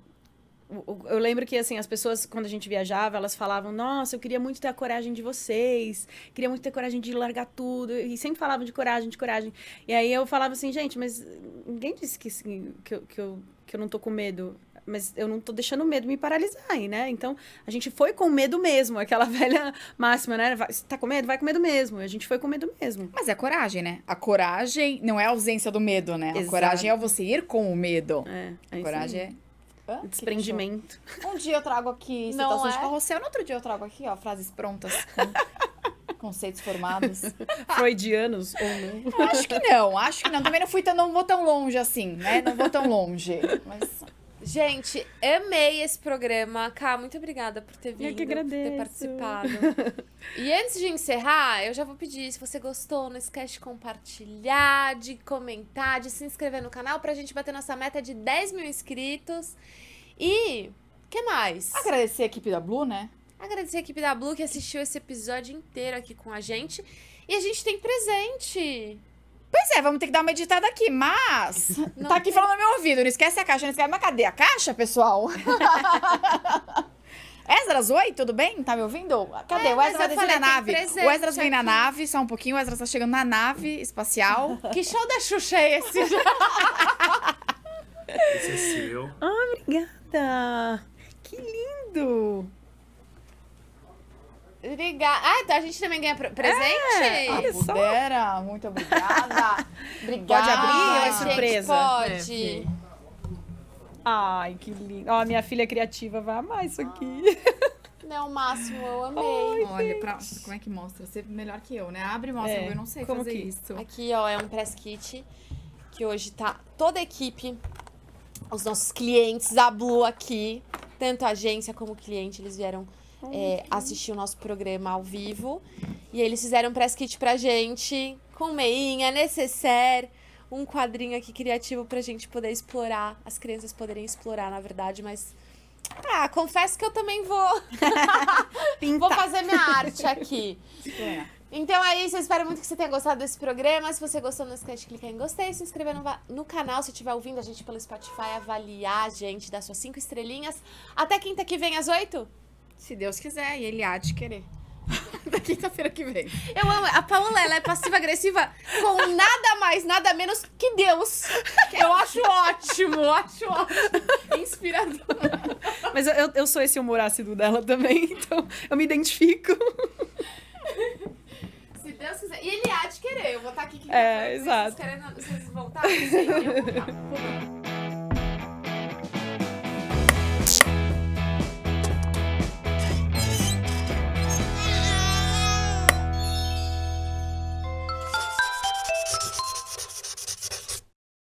eu lembro que, assim, as pessoas, quando a gente viajava, elas falavam, nossa, eu queria muito ter a coragem de vocês, queria muito ter coragem de largar tudo, e sempre falavam de coragem, de coragem. E aí eu falava assim, gente, mas ninguém disse que, assim, que eu não tô com medo, mas eu não tô deixando o medo me paralisar aí, né? Então, a gente foi com medo mesmo, aquela velha máxima, né? Você tá com medo? Vai com medo mesmo. E a gente foi com medo mesmo. Mas é coragem, né? A coragem não é a ausência do medo, né? A Exato. coragem é você ir com o medo. É A isso coragem aí. é... Desprendimento. Um dia eu trago aqui Não citações é? de carrossel, no outro dia eu trago aqui, ó, frases prontas com conceitos formados. Freudianos ou não. Acho que não. Também não vou tão longe assim, né? Não vou tão longe. Mas Gente, amei esse programa. Cá, muito obrigada por ter vindo, Eu que por ter agradeço. participado. E antes de encerrar, eu já vou pedir, se você gostou, não esquece de compartilhar, de comentar, de se inscrever no canal pra gente bater nossa meta de 10 mil inscritos. E, que mais? agradecer a equipe da Blue, né? Agradecer a equipe da Blue que assistiu esse episódio inteiro aqui com a gente. E a gente tem presente. Pois é, vamos ter que dar uma editada aqui, mas Não tá aqui tem. falando no meu ouvido, não esquece a caixa, não esquece. Mas cadê a caixa, pessoal? Esdras, oi, tudo bem? Tá me ouvindo? Cadê? O mas Esdras vai eu descer falei, na tem nave. presente O Esdras vem na aqui. nave, só um pouquinho. O Esdras tá chegando na nave espacial. Que show da Xuxa é esse? Esse é seu. Obrigada! Que lindo! Obrigada. Ah, então a gente também ganha presente? olha só. Pudera, muito obrigada. Obrigada. Pode abrir ou é Gente, surpresa? pode. Ai, que lindo. Ó, minha filha criativa vai amar isso aqui. Não, Máximo, eu amei. Olha, como é que mostra? Você melhor que eu, né? Abre e mostra, É, eu não sei como fazer que- isso. Aqui, ó, é um press kit que hoje tá toda a equipe, os nossos clientes da Blue aqui, tanto a agência como o cliente, eles vieram assistir o nosso programa ao vivo. E eles fizeram um press kit pra gente, com meinha, necessaire, um quadrinho aqui criativo pra gente poder explorar, as crianças poderem explorar, na verdade, mas... Ah, confesso que eu também vou fazer minha arte aqui. Então é isso, eu espero muito que você tenha gostado desse programa. Se você gostou, não esquece de clicar em gostei, se inscrever no canal, se estiver ouvindo a gente pelo Spotify, avaliar a gente, dar suas 5 estrelinhas. Até quinta que vem, às 8. Se Deus quiser, e ele há de querer. Da quinta-feira que vem. Eu amo, a Paula, ela é passiva-agressiva com nada mais, nada menos que Deus. Eu acho ótimo, inspirador. Mas eu sou esse humor ácido dela também, então eu me identifico. Se Deus quiser. E ele há de querer, eu vou estar aqui quinta-feira. É, exato. Vocês vão estar? Sim, eu vou estar.